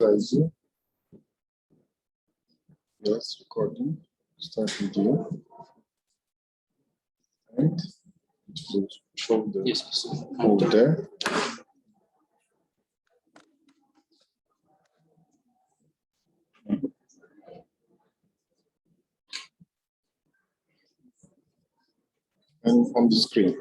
advertise you. Yes, recording. Start video. And it will show the code there. And on the screen.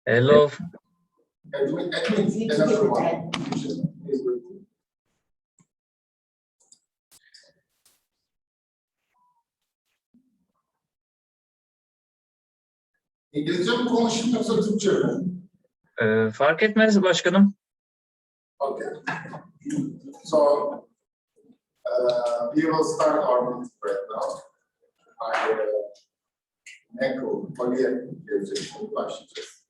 Hello. İngilizce mi konuşayım yoksa Türkçe mi? Fark etmez başkanım. Okay. So we will start our meeting right now. Neko, Maria gelecek. Başlayacağız.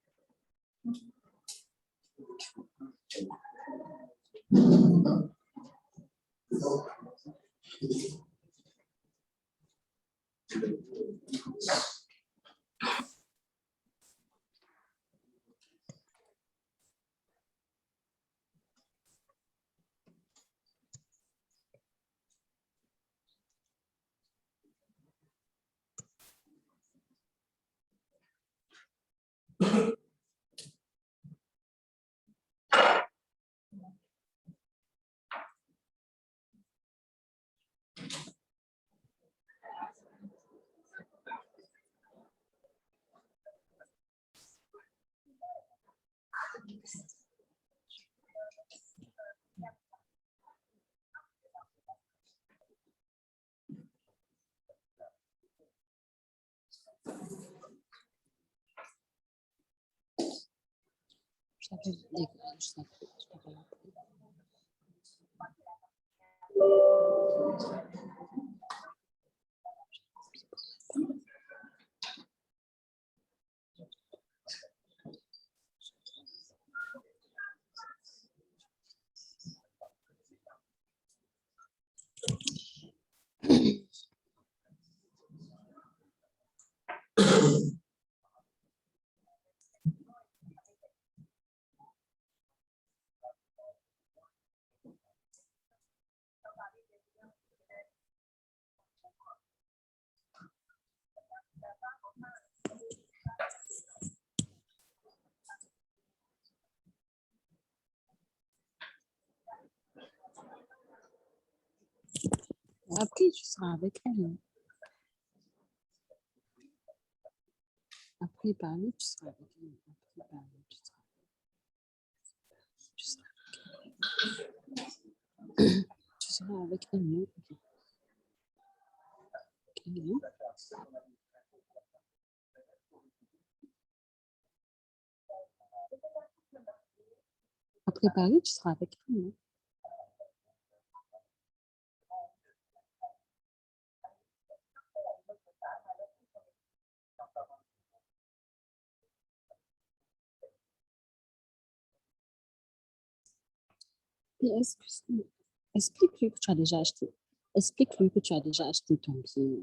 Après, tu seras avec elle. Après parler, tu seras avec elle. Après parler, tu seras avec elle. Tu seras avec elle. Okay. Après parler, tu seras avec elle. Puis explique-lui que tu as déjà acheté. Explique-lui que tu as déjà acheté ton billet.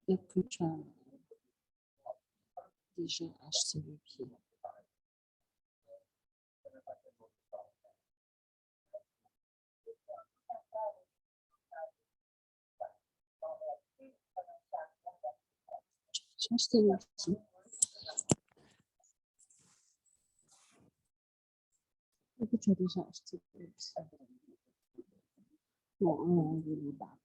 Et que tu as déjà acheté le billet. J'ai acheté le billet. Et que tu as déjà acheté le billet. Bon, on va le battre.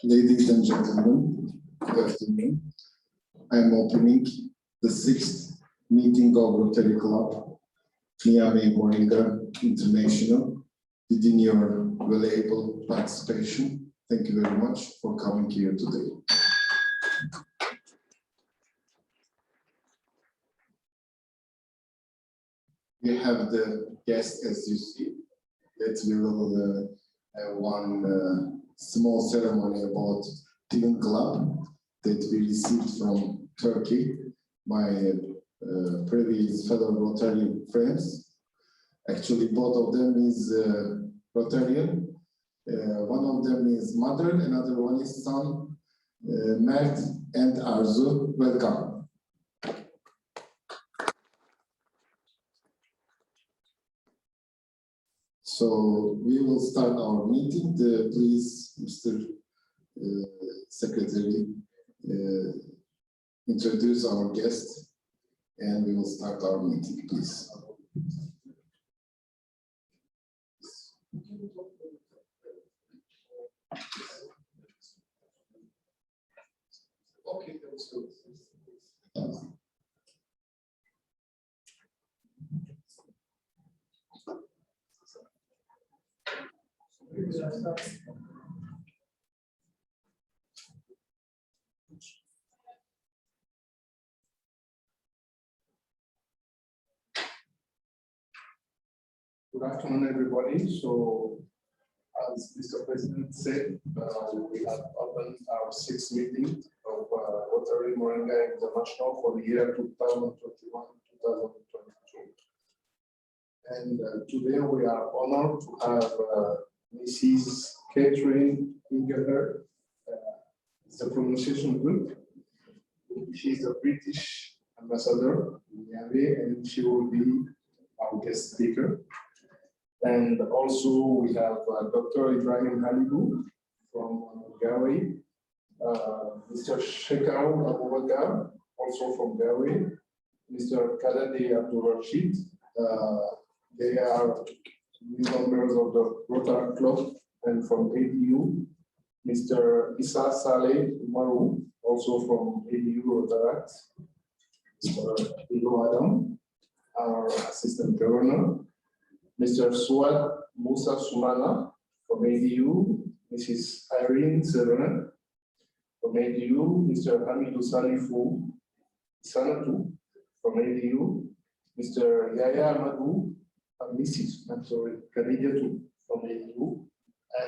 Ladies and gentlemen, good afternoon. I am opening the 6th meeting of Rotary Club, Niamey Moringa International, within your valuable participation. Thank you very much for coming here today. We have the guests as you see, that we will have one small ceremony about Twin Club that we received from Turkey, my previous fellow Rotary friends. Actually, both of them is Rotarian. One of them is mother, another one is son, Mert and Arzu. Welcome. So we will start our meeting. Please, Mr. Secretary, introduce our guest, and we will start our meeting, please. Okay, that's good. Good afternoon, everybody. So, as Mr. President said, we have opened our 6th meeting of Rotary Moringa International for the year 2021-2022. And today we are honored to have Mrs. Catherine Inglearn, the pronunciation group. She's a British ambassador in Niamey, and she will be our guest speaker. And also we have Dr. Ibrahim Halibou from Galway, Mr. Shekau Abubakar, also from Galway, Mr. Kadade Abdul Rashid. They are members of the Rotary Club and from ADU. Mr. Issa Saleh Umaru, also from ADU Rotaract. Mr. Igo Adam, our Assistant Governor, Mr. Suad Musa Sumana from ADU, Mrs. Irene Serena from ADU, Mr. Hamidou Salifu Sanatu from ADU, Mr. Yaya Amadou, Mrs. I'm sorry, Khadija from ADU,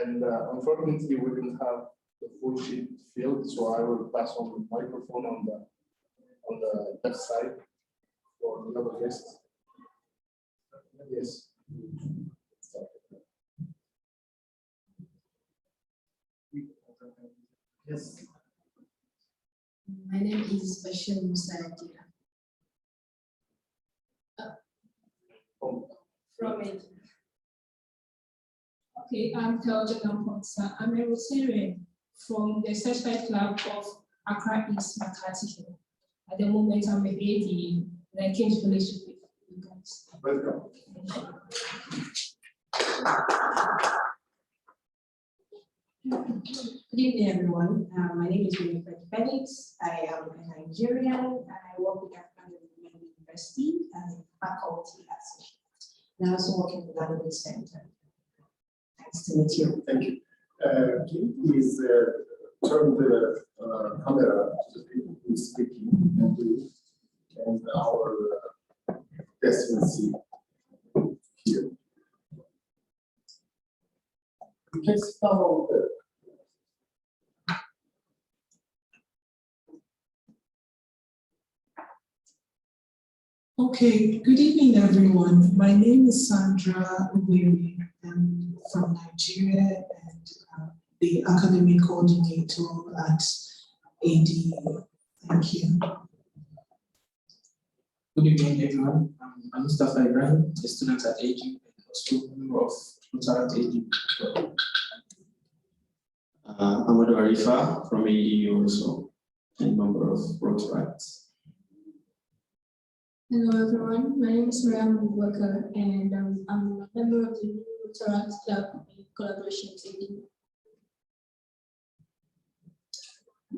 and unfortunately we didn't have the full sheet filled, so I will pass on the microphone on the left side for the other guests. Yes. Yes. My name is Bashir Musa. From it. Okay, I'm Telja Lamponsa. I'm a Rotarian from the Certified Club of Accra East Makati Hill. At the moment, I'm an AD, and I came to fellowship with you guys. Welcome. Good evening, everyone. My name is Winifred Felix. I am a Nigerian, and I work with African University as a faculty associate. And I also work in the Language Center. Nice to meet you. Thank you. Can you please turn the camera to the people who are speaking and our guests will see here. You can sit down over there. Okay, good evening, everyone. My name is Sandra Uwiri. I'm from Nigeria and the academic coordinator at ADU. Thank you. Good evening, everyone. I'm Mustafa Ibrahim, a student at ADU and also a member of Rotary at ADU. Amadou Arifa from ADU also, and member of Rotary. Hello, everyone. My name is Mariam Abubakar, and I'm a member of the Rotary Club in collaboration with AD.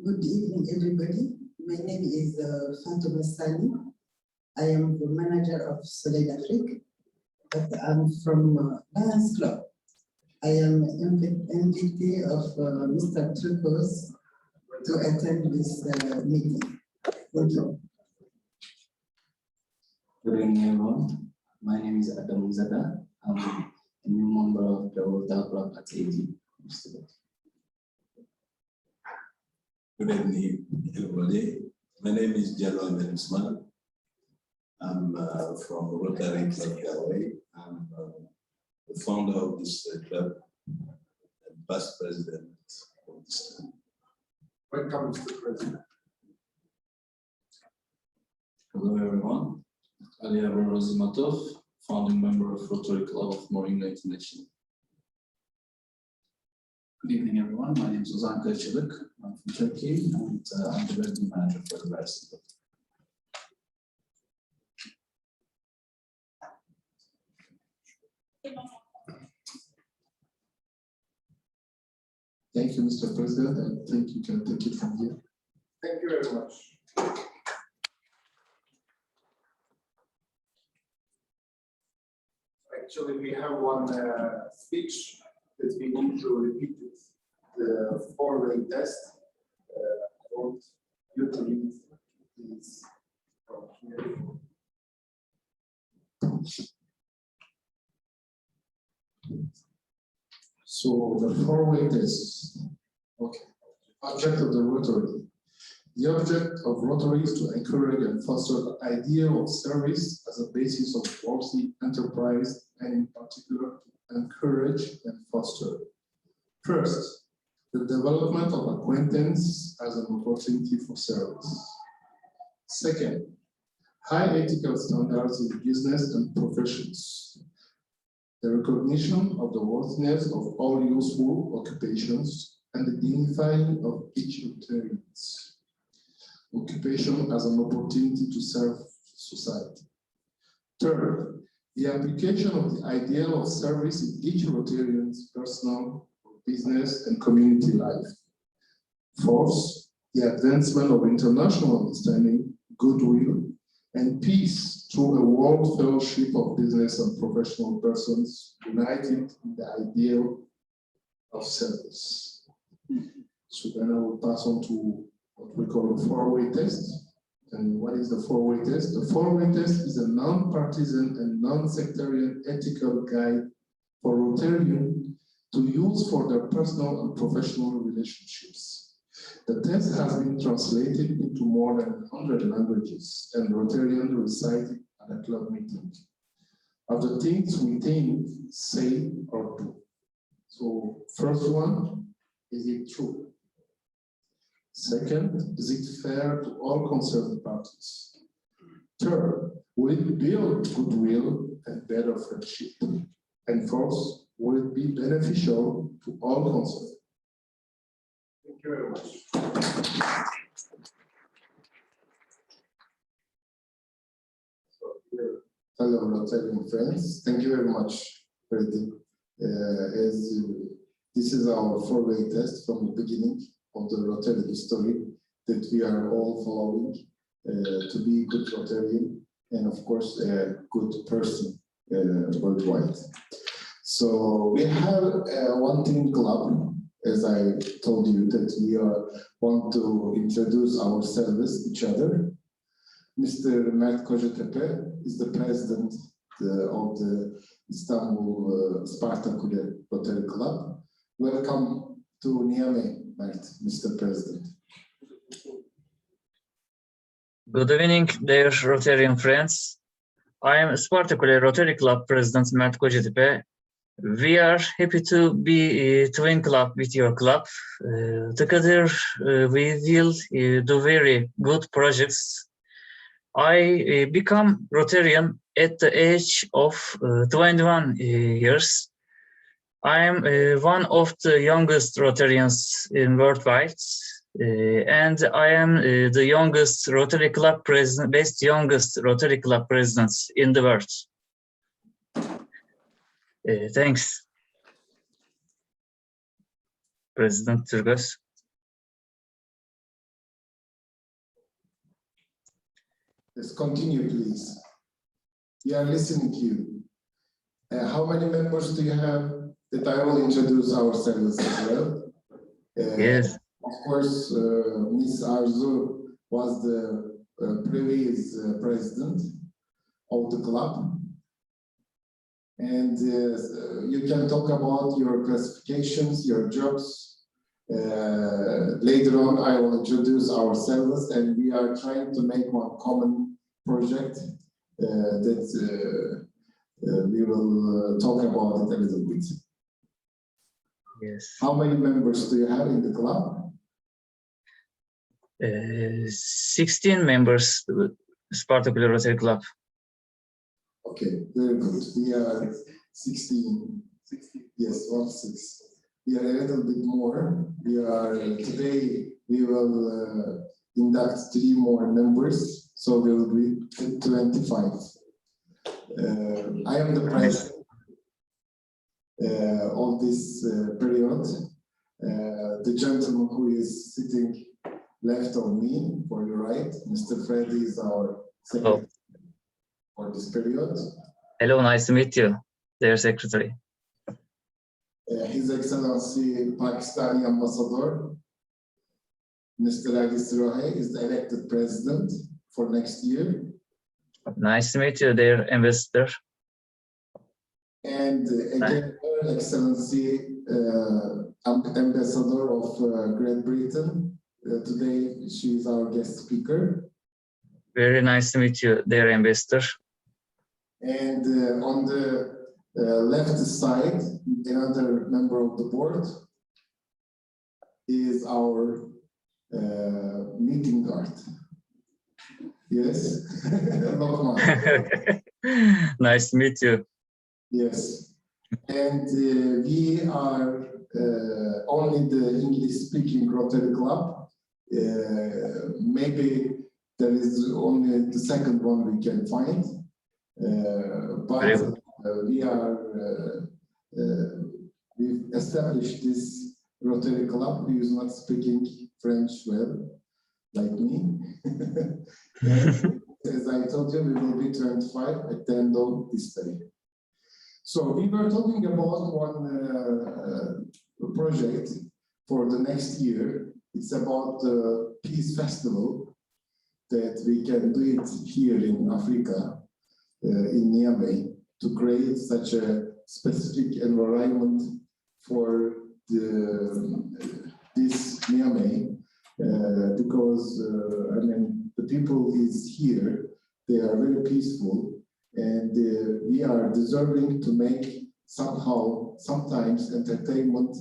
Good evening, everybody. My name is Fatuma Sani. I am the manager of Soleil Afrique, but I'm from Lions Club. I am invitee of Mr. Tripos to attend this meeting. Thank you. Good evening, everyone. My name is Adam Zada. I'm a new member of the Rotary Club at AD. Good evening, everybody. My name is Jalwa Menisman. I'm from Rotary Club Galway. I'm the founder of this club and past president of this club. Welcome, Mr. President. Hello, everyone. Ali Rozimatov, founding member of Rotary Club of Moringa International. Good evening, everyone. My name is Ozan Kılıçlık. I'm from Turkey, and I'm the revenue manager for the Rotary. Thank you, Mr. President. I think you can take it from here. Thank you very much. Actually, we have one speech that we need to repeat it. The following test. You please from here. So the four-way test. Okay. Object of the Rotary. The object of Rotary is to encourage and foster the idea of service as a basis of worthy enterprise, and in particular to encourage and foster. First, the development of acquaintance as an opportunity for service. Second, high ethical standards in business and professions. The recognition of the worthiness of all useful occupations and the dignifying of each Rotarians. Occupation as an opportunity to serve society. Third, the application of the ideal of service in each Rotarian's personal, business, and community life. Fourth, the advancement of international understanding, goodwill, and peace through a world fellowship of business and professional persons united in the ideal of service. So then I will pass on to what we call the four-way test. And what is the four-way test? The four-way test is a non-partisan and non-sectarian ethical guide for Rotarians to use for their personal and professional relationships. The test has been translated into more than 100 languages, and Rotarians recite it at a club meeting. Are the things we think, say, or do? So, first one, is it true? Second, is it fair to all concerned parties? Third, will it build goodwill and better friendship? And fourth, will it be beneficial to all concerned? Thank you very much. Hello, Rotarian friends. Thank you very much, Freddy. This is our four-way test from the beginning of the Rotary history that we are all following to be a good Rotarian and, of course, a good person worldwide. So we have one team club, as I told you, that we want to introduce ourselves, each other. Mr. Mert Kocatepe is the president of the Istanbul Spartakule Rotary Club. Welcome to Niamey, Mert, Mr. President. Good evening, dear Rotarian friends. I am Spartakule Rotary Club President Mert Kocatepe. We are happy to be a twin club with your club. Together we will do very good projects. I become Rotarian at the age of 21 years. I am one of the youngest Rotarians in worldwide, and I am the youngest Rotary Club president, best youngest Rotary Club president in the world. Thanks, President Turgos. Let's continue, please. We are listening to you. How many members do you have? That I will introduce ourselves as well. Yes. Of course, Ms. Arzu was the previous president of the club. And you can talk about your classifications, your jobs. Later on, I will introduce ourselves, and we are trying to make one common project that we will talk about it a little bit. Yes. How many members do you have in the club? 16 members, Spartakule Rotary Club. Okay, very good. We are 16. Yes, 1-6. We are a little bit more. We are today. We will induct 3 more members, so we will be 25. I am the president of this period. The gentleman who is sitting left of me, for your right, Mr. Freddy, is our secretary for this period. Hello, nice to meet you, dear secretary. His Excellency Pakistani Ambassador, Mr. Ali Sirohe, is the elected president for next year. Nice to meet you, dear ambassador. And again, Her Excellency Ambassador of Great Britain. Today, she is our guest speaker. Very nice to meet you, dear ambassador. And on the left side, another member of the board is our meeting guard. Yes, Nice to meet you. Yes, and we are only the English-speaking Rotary Club. Maybe there is only the second one we can find, but we've established this Rotary Club who is not speaking French well, like me. as I told you, we will be 25 at the end of this day. So we were talking about one project for the next year. It's about the Peace Festival that we can do it here in Africa, in Niamey, to create such a specific environment for this Niamey, because I mean, the people is here, they are very peaceful, and we are deserving to make somehow, sometimes entertainment,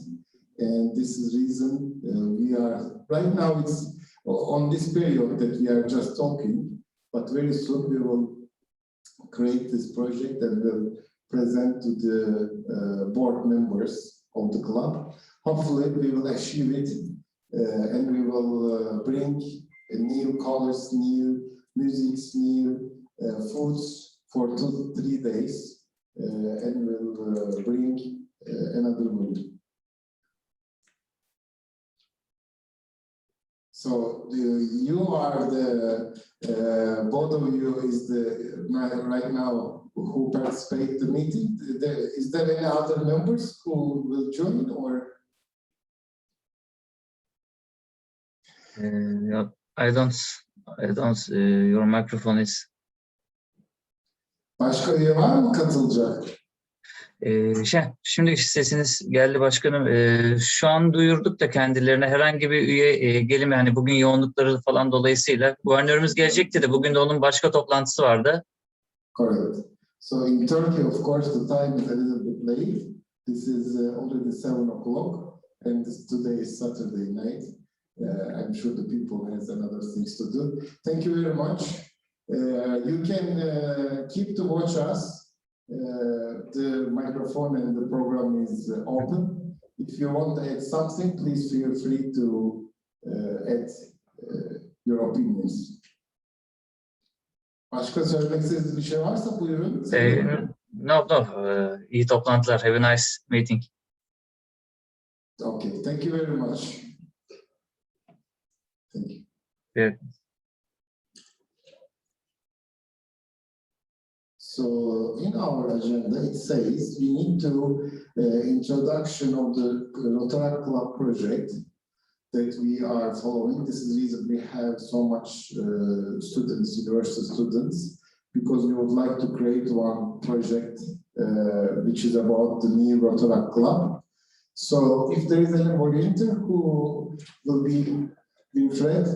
and this is reason we are, right now it's on this period that we are just talking, but very soon we will create this project and will present to the board members of the club. Hopefully we will achieve it and we will bring new colors, new musics, new foods for 2-3 days and we'll bring another mood. So you are the, both of you is the, right now who participate the meeting. Is there any other members who will join or? I don't, your microphone is. Başka üye var mı katılacak? Şimdi sesiniz geldi başkanım. Şu an duyurduk da kendilerine herhangi bir üye gelimi, hani bugün yoğunlukları falan dolayısıyla guvernörümüz gelecekti de bugün de onun başka toplantısı vardı. Correct. So in Turkey, of course, the time is a little bit late. This is already 7 o'clock and today is Saturday night. I'm sure the people has another things to do. Thank you very much. You can keep to watch us. The microphone and the program is open. If you want to add something, please feel free to add your opinions. Başka söylemek istediğiniz bir şey varsa buyurun. No. İyi toplantılar. Have a nice meeting. Okay, thank you very much. Thank you. Yeah. So in our agenda, it says we need to introduction of the Rotary Club project that we are following. This is the reason we have so much students, university students, because we would like to create one project which is about the new Rotary Club. So if there is any volunteer who will be Wilfred,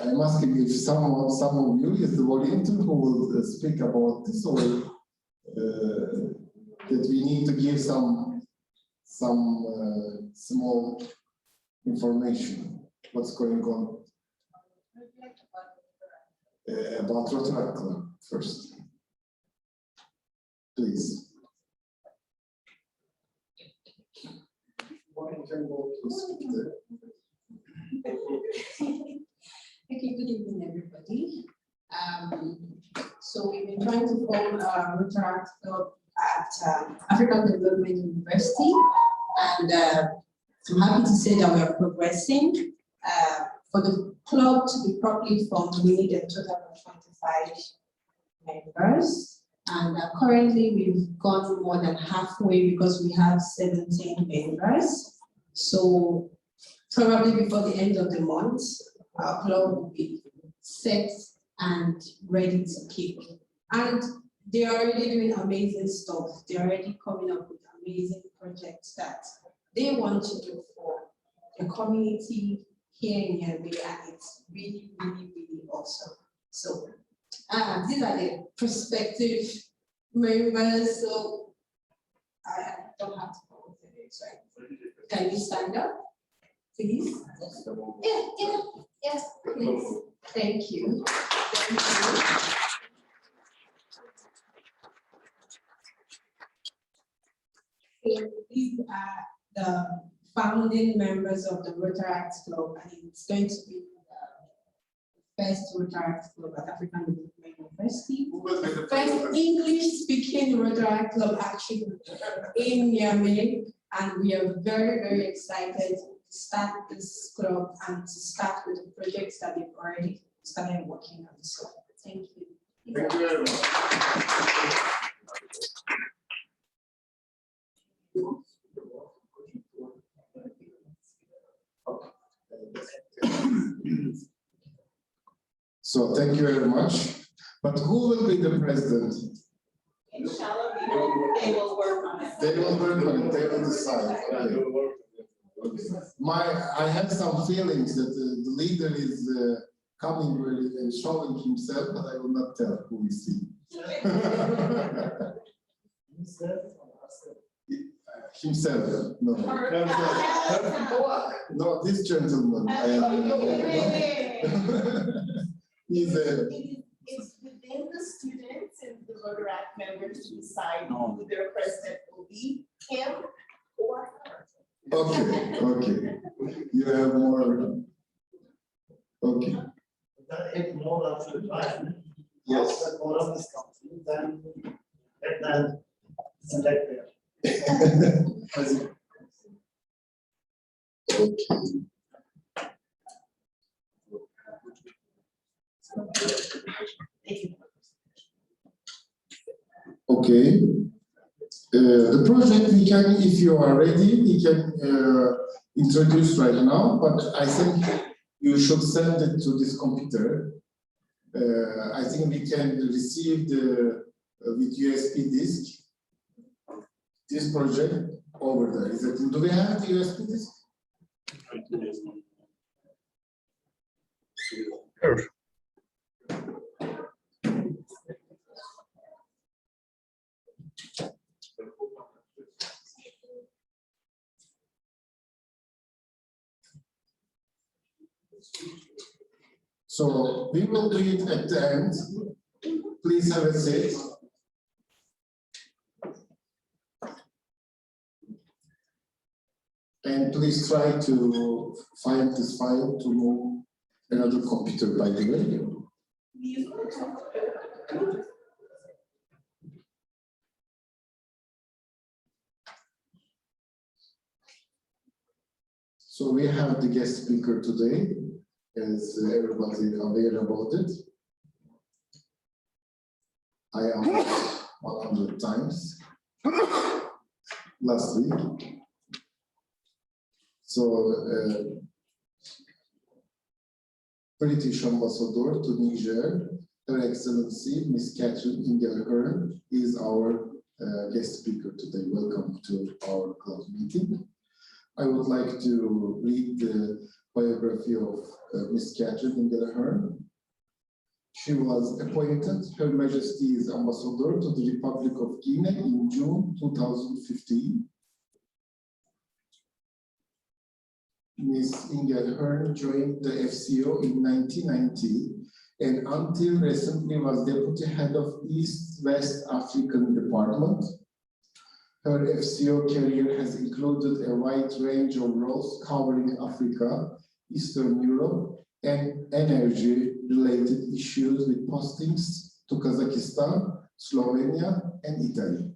I'm asking if some of you is the volunteer who will speak about this, or that we need to give some small information what's going on about Rotary Club first, please. Okay, good evening, everybody. So we've been trying to form a Rotary Club at African Development University, and I'm happy to say that we are progressing. For the club to be properly formed, we need a total of 25 members, and currently we've gone more than halfway because we have 17 members. So probably before the end of the month, our club will be set and ready to kick. And they're already doing amazing stuff. They're already coming up with amazing projects that they want to do for the community here in Niamey, and it's really, really, really awesome. So these are the prospective members. So I don't have to go with it, right? Can you stand up, please? Yeah, please. Thank you. So these are the founding members of the Rotary Club, and it's going to be the first Rotary Club at African Development University. First English-speaking Rotary Club actually in Niamey, and we are very, very excited to start this club and to start with the projects that they've already started working on this. Thank you. Thank you very much. So thank you very much. But who will be the president? Inshallah, they will work on it. They will work on it, they will decide. Okay. I have some feelings that the leader is coming really and showing himself, but I will not tell who is he. Himself, no. No, this gentleman. He's It's within the students and the Rotary members to decide who their president will be, him or her. okay, okay. You have more. Okay. If more of the time, Yes. more of this country, then let them select there. Okay. The project we can, if you are ready, we can introduce right now, but I think you should send it to this computer. I think we can receive the with USB disk this project over there. Is it? Do we have the USB disk? Sure. So we will do it at the end. Please have a seat. And please try to find this file to move another computer, by the way. So we have the guest speaker today, as everybody aware about it. I am 100 times last week. So, British Ambassador to Niger, Her Excellency Miss Catherine Inglearn is our guest speaker today. Welcome to our club meeting. I would like to read the biography of Miss Catherine Inglearn. She was appointed Her Majesty's Ambassador to the Republic of Guinea in June 2015. Ms. Inglearn joined the FCO in 1990 and until recently was Deputy Head of East-West African Department. Her FCO career has included a wide range of roles covering Africa, Eastern Europe, and energy-related issues with postings to Kazakhstan, Slovenia, and Italy.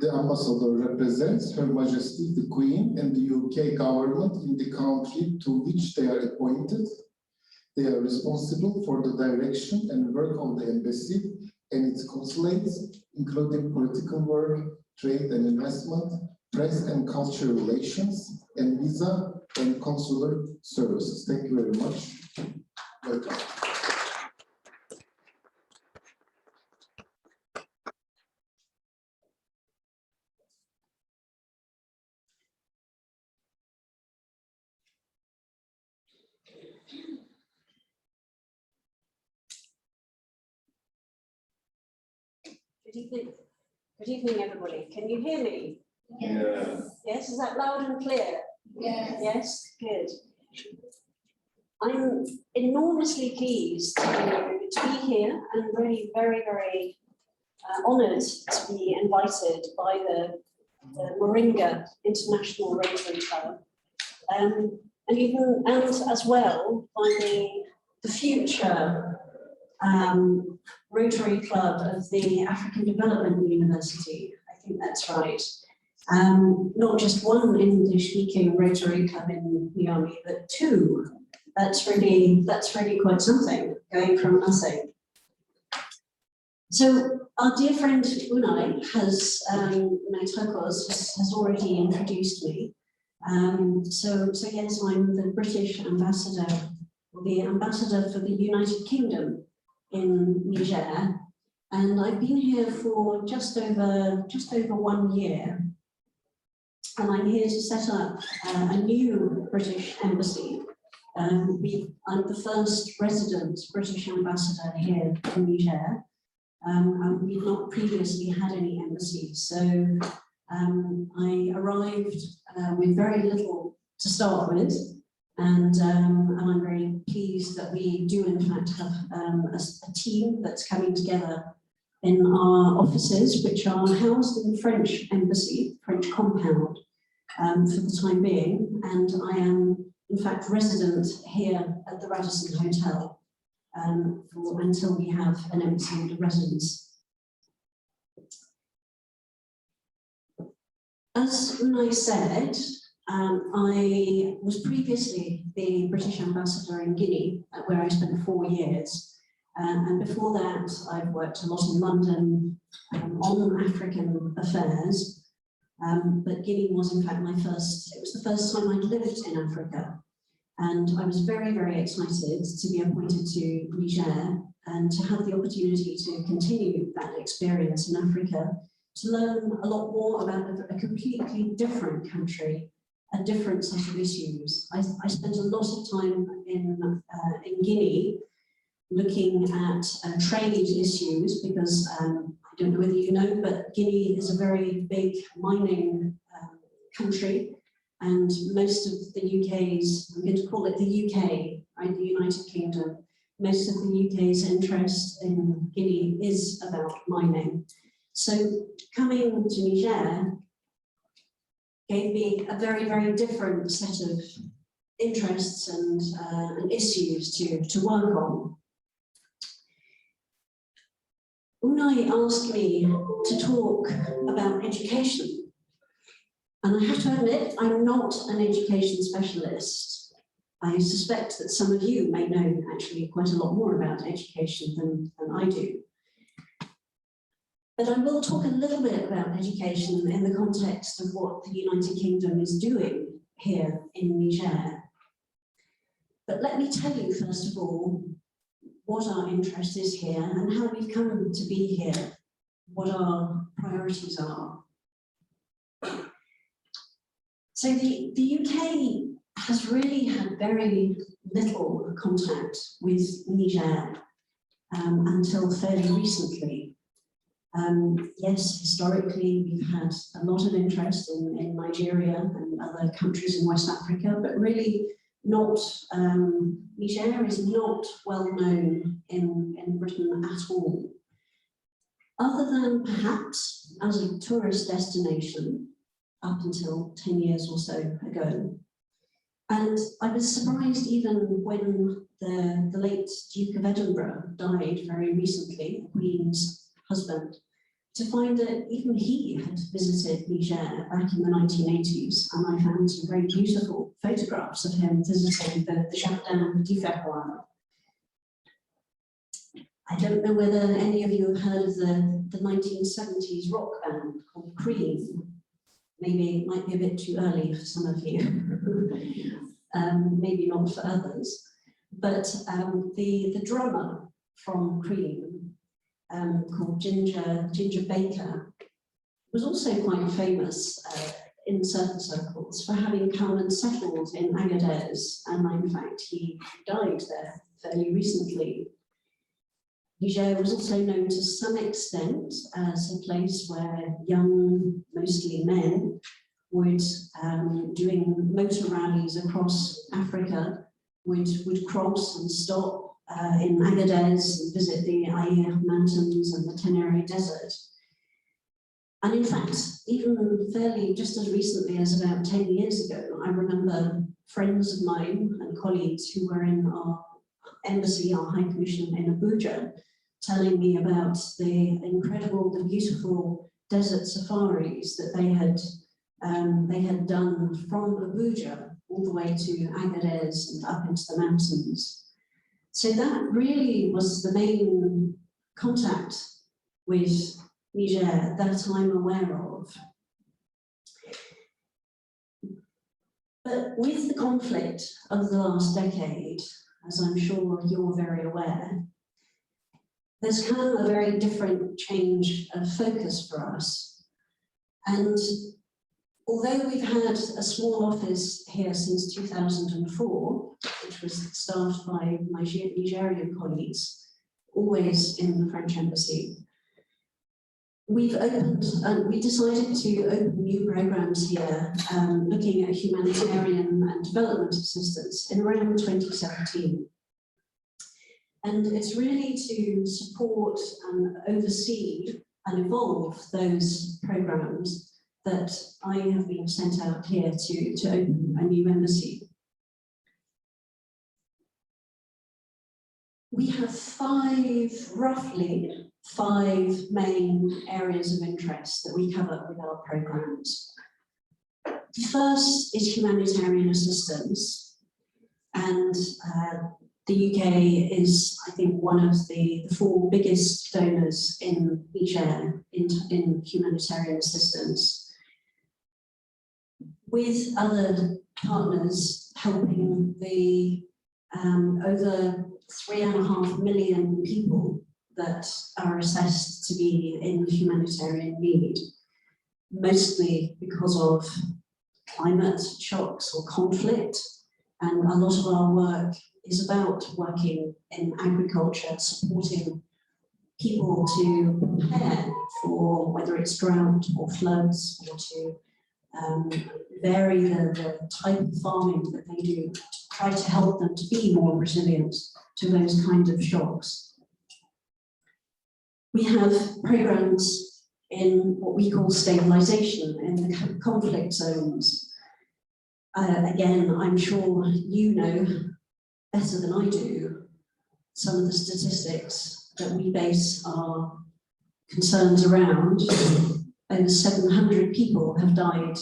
The ambassador represents Her Majesty the Queen and the UK government in the country to which they are appointed. They are responsible for the direction and work of the embassy and its consulates, including political work, trade and investment, press and culture relations, and visa and consular services. Thank you very much. Welcome. Good evening, everybody. Can you hear me? Yes. Yes, is that loud and clear? Yes. Yes, good. I'm enormously pleased to be here and really very honoured to be invited by the Moringa International Rotary Club and as well by the future Rotary Club of the African Development University. I think that's right. Not just one English-speaking Rotary Club in Niamey, but two That's really quite something, going from nothing. So our dear friend Unai has already introduced me. So yes, I'm the British ambassador, or the ambassador for the United Kingdom in Niger, and I've been here for just over 1 year. And I'm here to set up a new British embassy. I'm the first resident British ambassador here in Niger. And we've not previously had any embassies, so I arrived with very little to start with, and I'm very pleased that we do in fact have a team that's coming together in our offices, which are housed in the French embassy, French compound, for the time being, and I am in fact resident here at the Radisson Hotel. Until we have an empty residence. As Unai said, I was previously the British ambassador in Guinea, where I spent 4 years. And before that, I've worked a lot in London on African affairs. But Guinea was in fact it was the first time I'd lived in Africa. And I was very, very excited to be appointed to Niger and to have the opportunity to continue that experience in Africa, to learn a lot more about a completely different country, a different set of issues. I spent a lot of time in Guinea looking at trade issues because I don't know whether you know, but Guinea is a very big mining country. And most of the UK's, I'm going to call it the UK, right, the United Kingdom, most of the UK's interest in Guinea is about mining. So coming to Niger gave me a very, very different set of interests and issues to work on. Unai asked me to talk about education. And I have to admit, I'm not an education specialist. I suspect that some of you may know actually quite a lot more about education than I do. But I will talk a little bit about education in the context of what the United Kingdom is doing here in Niger. But let me tell you, first of all, what our interest is here and how we've come to be here, what our priorities are. So the UK has really had very little contact with Niger until fairly recently. Yes, historically we've had a lot of interest in Nigeria and other countries in West Africa, but really not, Niger is not well known in Britain at all. Other than perhaps as a tourist destination, up until 10 years or so ago. And I was surprised even when the late Duke of Edinburgh died very recently, the Queen's husband, to find that even he had visited Niger back in the 1980s, and I found some very beautiful photographs of him visiting the Jardin du Ferroir. I don't know whether any of you have heard of the 1970s rock band called Cream. Maybe it might be a bit too early for some of you, maybe not for others. But the drummer from Cream, called Ginger Baker, was also quite famous in certain circles for having come and settled in Agadez, and in fact he died there fairly recently. Niger was also known to some extent as a place where young, mostly men, would, doing motor rallies across Africa, would cross and stop in Agadez and visit the Aïr Mountains and the Tenere Desert. And in fact, even fairly just as recently as about 10 years ago, I remember friends of mine and colleagues who were in our embassy, our High Commission in Abuja, telling me about the incredible, the beautiful desert safaris that they had done from Abuja all the way to Agadez and up into the mountains. So that really was the main contact with Niger that I'm aware of. But with the conflict of the last decade, as I'm sure you're very aware, there's come a very different change of focus for us. And although we've had a small office here since 2004, which was staffed by my Nigerian colleagues, always in the French embassy, we've opened, we decided to open new programs here, looking at humanitarian and development assistance in around 2017. And it's really to support and oversee and evolve those programs that I have been sent out here to open a new embassy. We have roughly five main areas of interest that we cover with our programs. The first is humanitarian assistance, and the UK is, I think, one of the four biggest donors in Niger in humanitarian assistance, with other partners helping the over 3.5 million people that are assessed to be in humanitarian need, mostly because of climate shocks or conflict. And a lot of our work is about working in agriculture, supporting people to prepare for whether it's drought or floods, or to vary the type of farming that they do to try to help them to be more resilient to those kind of shocks. We have programs in what we call stabilization in the conflict zones. Again, I'm sure you know better than I do some of the statistics that we base our concerns around. Over 700 people have died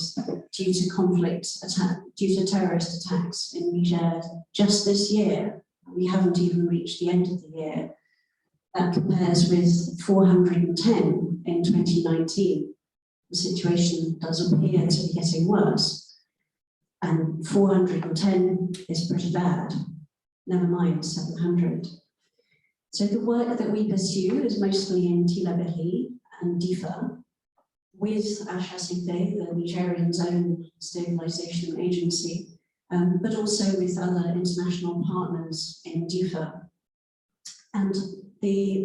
due to terrorist attacks in Niger just this year. We haven't even reached the end of the year. That compares with 410 in 2019. The situation does appear to be getting worse, and 410 is pretty bad, never mind 700. So the work that we pursue is mostly in Tillabéri and Difa, with HCT, the Nigerian own stabilization agency, but also with other international partners in Difa. And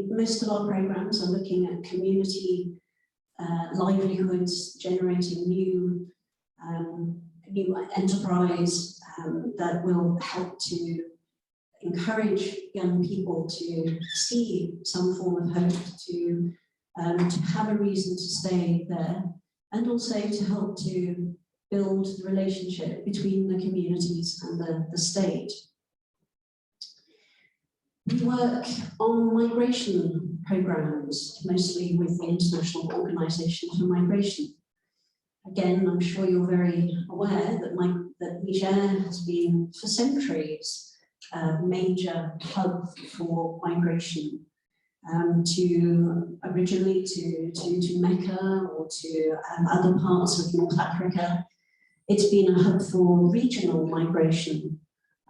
most of our programs are looking at community livelihoods, generating new enterprise that will help to encourage young people to see some form of hope, to have a reason to stay there, and also to help to build the relationship between the communities and the state. We work on migration programs, mostly with the International Organization for Migration. Again, I'm sure you're very aware that Niger has been, for centuries, a major hub for migration, originally to Mecca or to other parts of North Africa. It's been a hub for regional migration,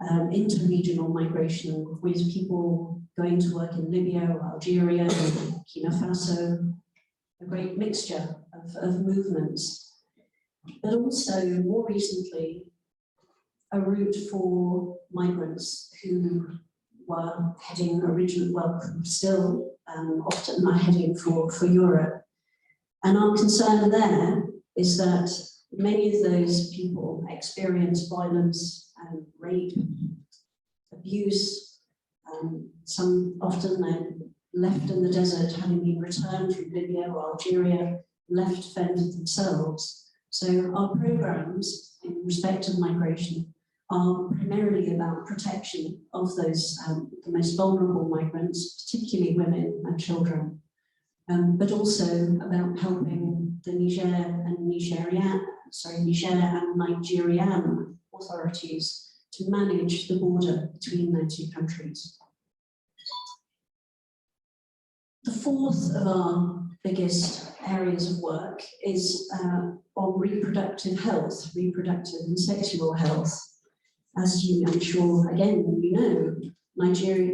interregional migration, with people going to work in Libya or Algeria or Burkina Faso, a great mixture of movements. But also, more recently, a route for migrants who were heading still often are heading for Europe. And our concern there is that many of those people experience violence and rape, abuse. Some often they're left in the desert, having been returned from Libya or Algeria, left to fend for themselves. So our programs in respect of migration are primarily about protection of those the most vulnerable migrants, particularly women and children, but also about helping the Niger and Niger and Nigerian authorities to manage the border between their two countries. The fourth of our biggest areas of work is on reproductive health, reproductive and sexual health. As I'm sure, again, you know, Niger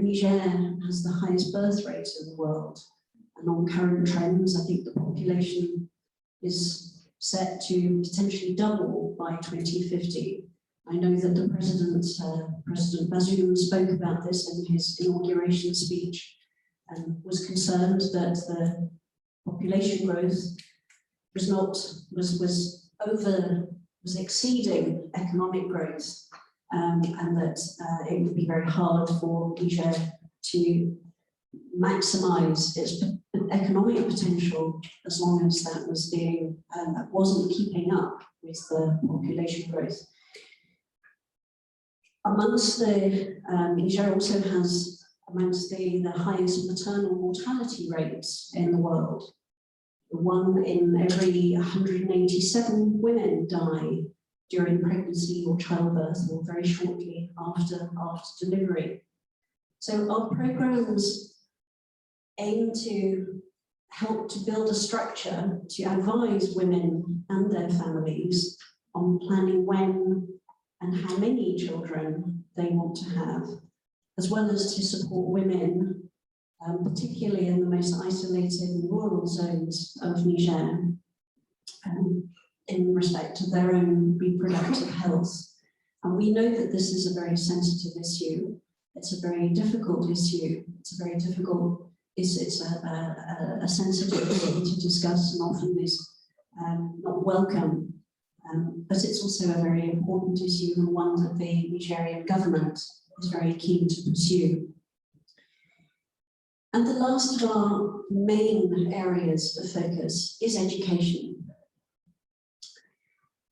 has the highest birth rate in the world. And on current trends, I think the population is set to potentially double by 2050. I know that the President Bazoum spoke about this in his inauguration speech and was concerned that the population growth was exceeding economic growth, and that it would be very hard for Niger to maximize its economic potential as long as that was wasn't keeping up with the population growth. Amongst the Niger also has amongst the highest maternal mortality rates in the world. 1 in every 187 women die during pregnancy or childbirth, or very shortly after delivery. So our programs aim to help to build a structure to advise women and their families on planning when and how many children they want to have, as well as to support women, particularly in the most isolated and rural zones of Niger, in respect to their own reproductive health. And we know that this is a very sensitive issue. It's a very difficult issue. It's a very difficult, it's a sensitive thing to discuss, and often is not welcome. But it's also a very important issue, and one that the Nigerian government is very keen to pursue. And the last of our main areas of focus is education.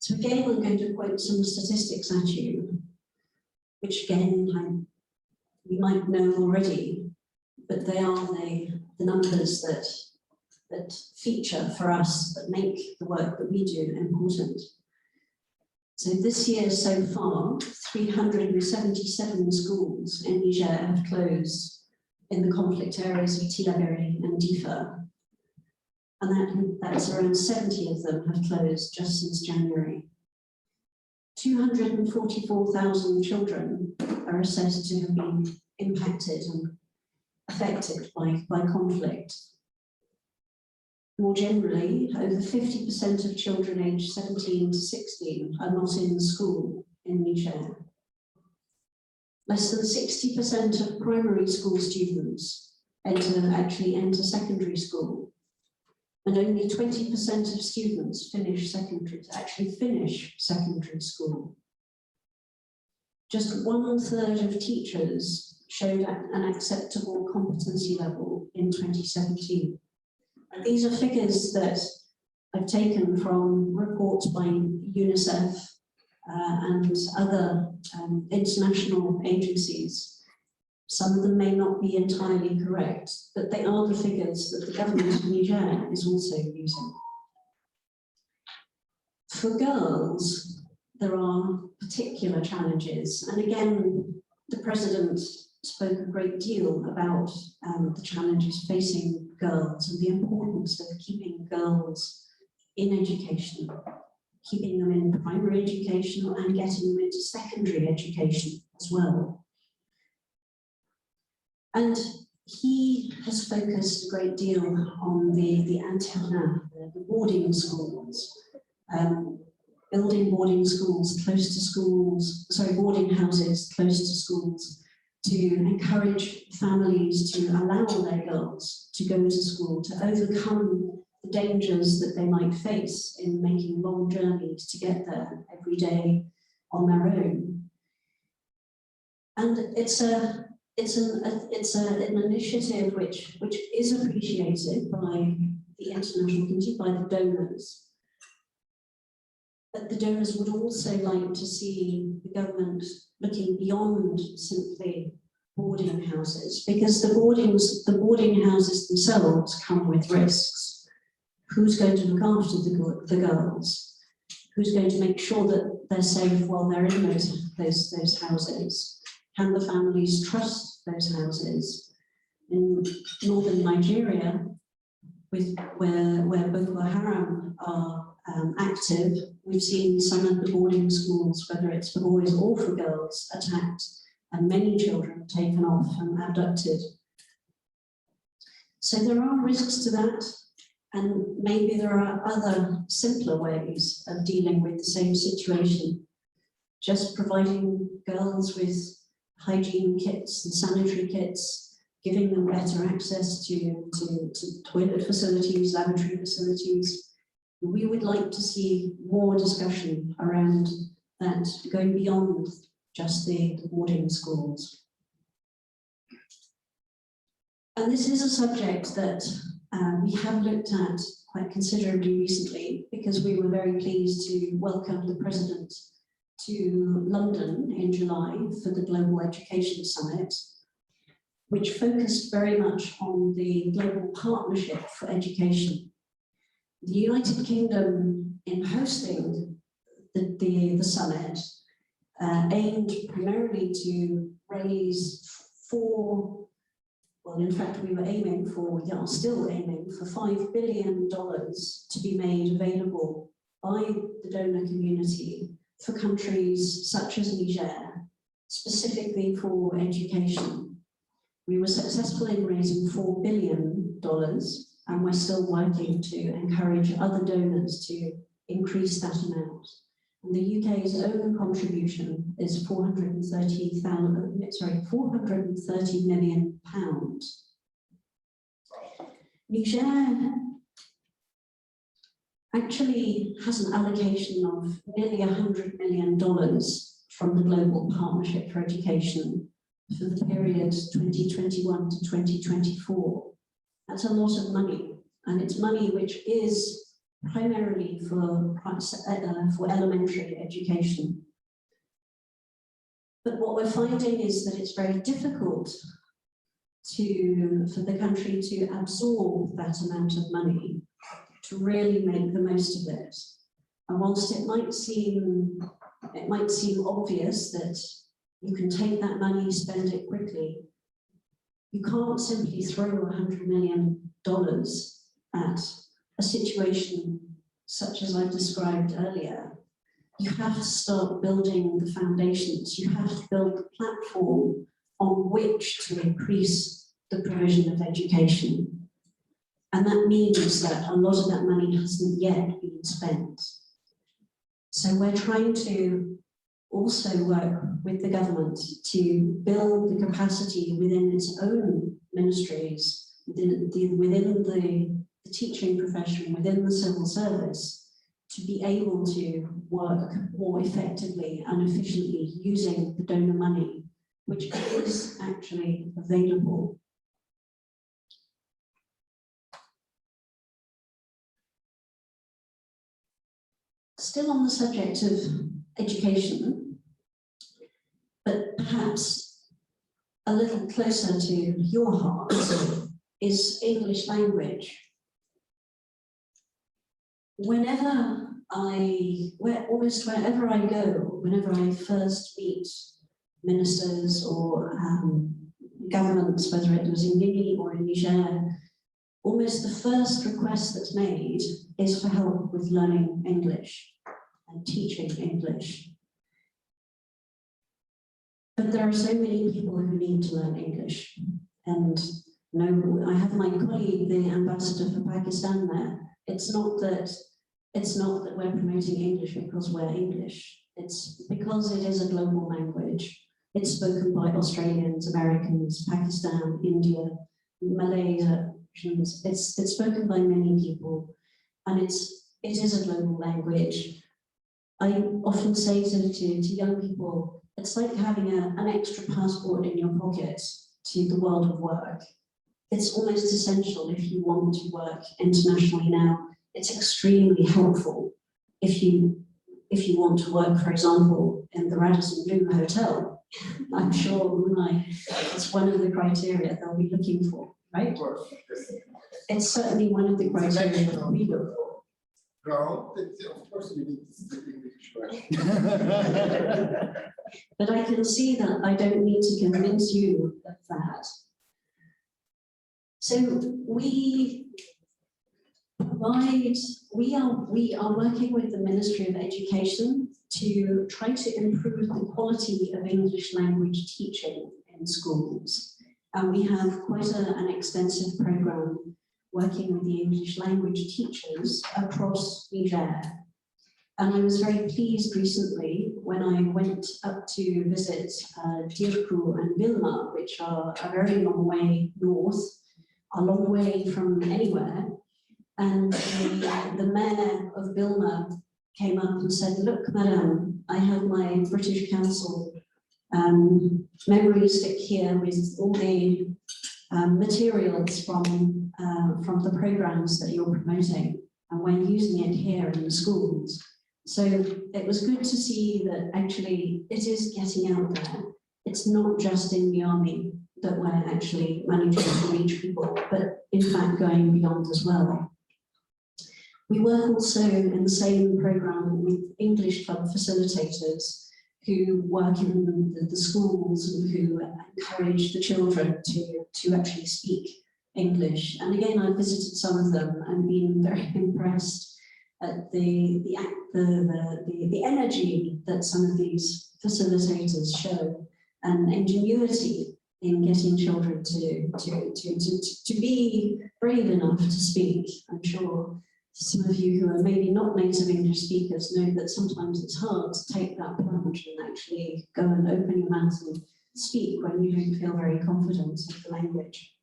So again, I'm going to quote some statistics at you, which again, you might know already, but they are the numbers that feature for us, that make the work that we do important. So this year so far, 377 schools in Niger have closed in the conflict areas of Tillaberi and Difa. And that's around 70 of them have closed just since January. 244,000 children are assessed to have been impacted and affected by conflict. More generally, over 50% of children aged 17 to 16 are not in school in Niger. Less than 60% of primary school students actually enter secondary school, and only 20% of students actually finish secondary school. Just 1/3 of teachers showed an acceptable competency level in 2017. And these are figures that I've taken from reports by UNICEF and other international agencies. Some of them may not be entirely correct, but they are the figures that the government of Niger is also using. For girls, there are particular challenges. And again, the President spoke a great deal about the challenges facing girls and the importance of keeping girls in education, keeping them in primary education and getting them into secondary education as well. And he has focused a great deal on the internat, the boarding schools, building boarding schools close to schools, boarding houses close to schools, to encourage families to allow their girls to go to school, to overcome the dangers that they might face in making long journeys to get there every day on their own. And it's an initiative which is appreciated by the international community, by the donors. But the donors would also like to see the government looking beyond simply boarding houses, because the boarding houses themselves come with risks. Who's going to look after the girls? Who's going to make sure that they're safe while they're in those houses? Can the families trust those houses? In northern Nigeria, where Boko Haram are active, we've seen some of the boarding schools, whether it's for boys or for girls, attacked, and many children taken off and abducted. So there are risks to that, and maybe there are other simpler ways of dealing with the same situation. Just providing girls with hygiene kits and sanitary kits, giving them better access to toilet facilities, lavatory facilities. We would like to see more discussion around that, going beyond just the boarding schools. And this is a subject that we have looked at quite considerably recently, because we were very pleased to welcome the President to London in July for the Global Education Summit, which focused very much on the global partnership for education. The United Kingdom, in hosting the summit, aimed primarily to raise in fact, we were aiming for, are still aiming for $5 billion to be made available by the donor community for countries such as Niger, specifically for education. We were successful in raising $4 billion, and we're still working to encourage other donors to increase that amount. And the UK's own contribution is £430 million. Niger actually has an allocation of nearly $100 million from the Global Partnership for Education for the period 2021 to 2024. That's a lot of money, and it's money which is primarily for elementary education. But what we're finding is that it's very difficult for the country to absorb that amount of money, to really make the most of it. And whilst it might seem obvious that you can take that money, spend it quickly, you can't simply throw $100 million at a situation such as I described earlier. You have to start building the foundations. You have to build the platform on which to increase the provision of education. And that means that a lot of that money hasn't yet been spent. So we're trying to also work with the government to build the capacity within its own ministries, within the teaching profession, within the civil service, to be able to work more effectively and efficiently using the donor money, which is actually available. Still on the subject of education, but perhaps a little closer to your heart, is English language. Almost wherever I go, whenever I first meet ministers or governments, whether it was in Guinea or in Niger, almost the first request that's made is for help with learning English and teaching English. But there are so many people who need to learn English. And I have my colleague, the ambassador for Pakistan there. It's not that we're promoting English because we're English. It's because it is a global language. It's spoken by Australians, Americans, Pakistan, India, Malaysia. It's spoken by many people, and it is a global language. I often say to young people, it's like having an extra passport in your pocket to the world of work. It's almost essential if you want to work internationally now. It's extremely helpful if you want to work, for example, in the Radisson Blu Hotel. I'm sure it's one of the criteria they'll be looking for, right? It's certainly one of the criteria that we look for. ground, of course we need to speak English. But I can see that I don't need to convince you of that. So we are working with the Ministry of Education to try to improve the quality of English language teaching in schools. And we have quite an extensive program working with the English language teachers across Niger. And I was very pleased recently when I went up to visit Dirku and Vilma, which are a very long way north, a long way from anywhere. And the mayor of Vilma came up and said, "Look, madam, I have my British Council memory stick here with all the materials from the programs that you're promoting, and we're using it here in the schools." So it was good to see that actually it is getting out there. It's not just in Niamey that we're actually managing to reach people, but in fact going beyond as well. We work also in the same program with English club facilitators who work in the schools and who encourage the children to actually speak English. And again, I visited some of them and been very impressed at the energy that some of these facilitators show and ingenuity in getting children to be brave enough to speak. I'm sure some of you who are maybe not native English speakers know that sometimes it's hard to take that plunge and actually go and open your mouth and speak when you don't feel very confident in the language.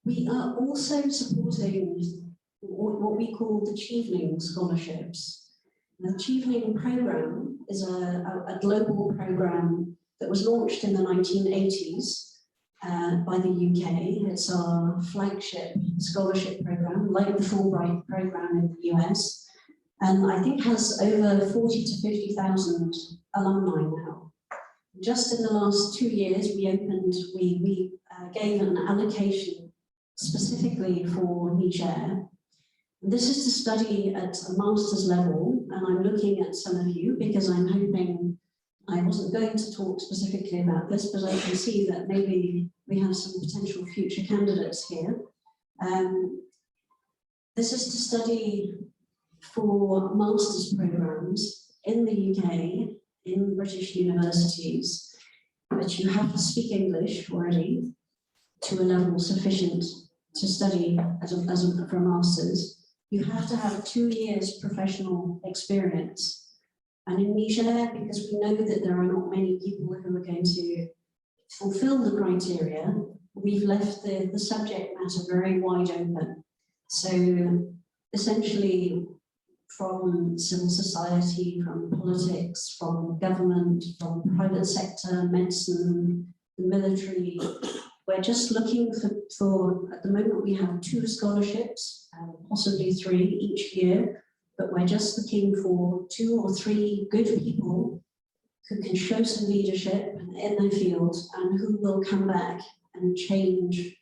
We are also supporting what we call the Chevening scholarships. The Chevening program is a global program that was launched in the 1980s by the UK. It's our flagship scholarship program, like the Fulbright program in the US, and I think has over 40 to 50,000 alumni now. Just in the last 2 years, we gave an allocation specifically for Niger. This is to study at a master's level, and I'm looking at some of you because I'm hoping, I wasn't going to talk specifically about this, but I can see that maybe we have some potential future candidates here. This is to study for master's programs in the UK, in British universities, but you have to speak English already to a level sufficient to study for a master's. You have to have 2 years professional experience. And in Niger, because we know that there are not many people who are going to fulfill the criteria, we've left the subject matter very wide open. So essentially, from civil society, from politics, from government, from private sector, medicine, the military, we're just looking for, at the moment we have 2 scholarships, possibly 3 each year, but we're just looking for 2 or 3 good people who can show some leadership in their field and who will come back and change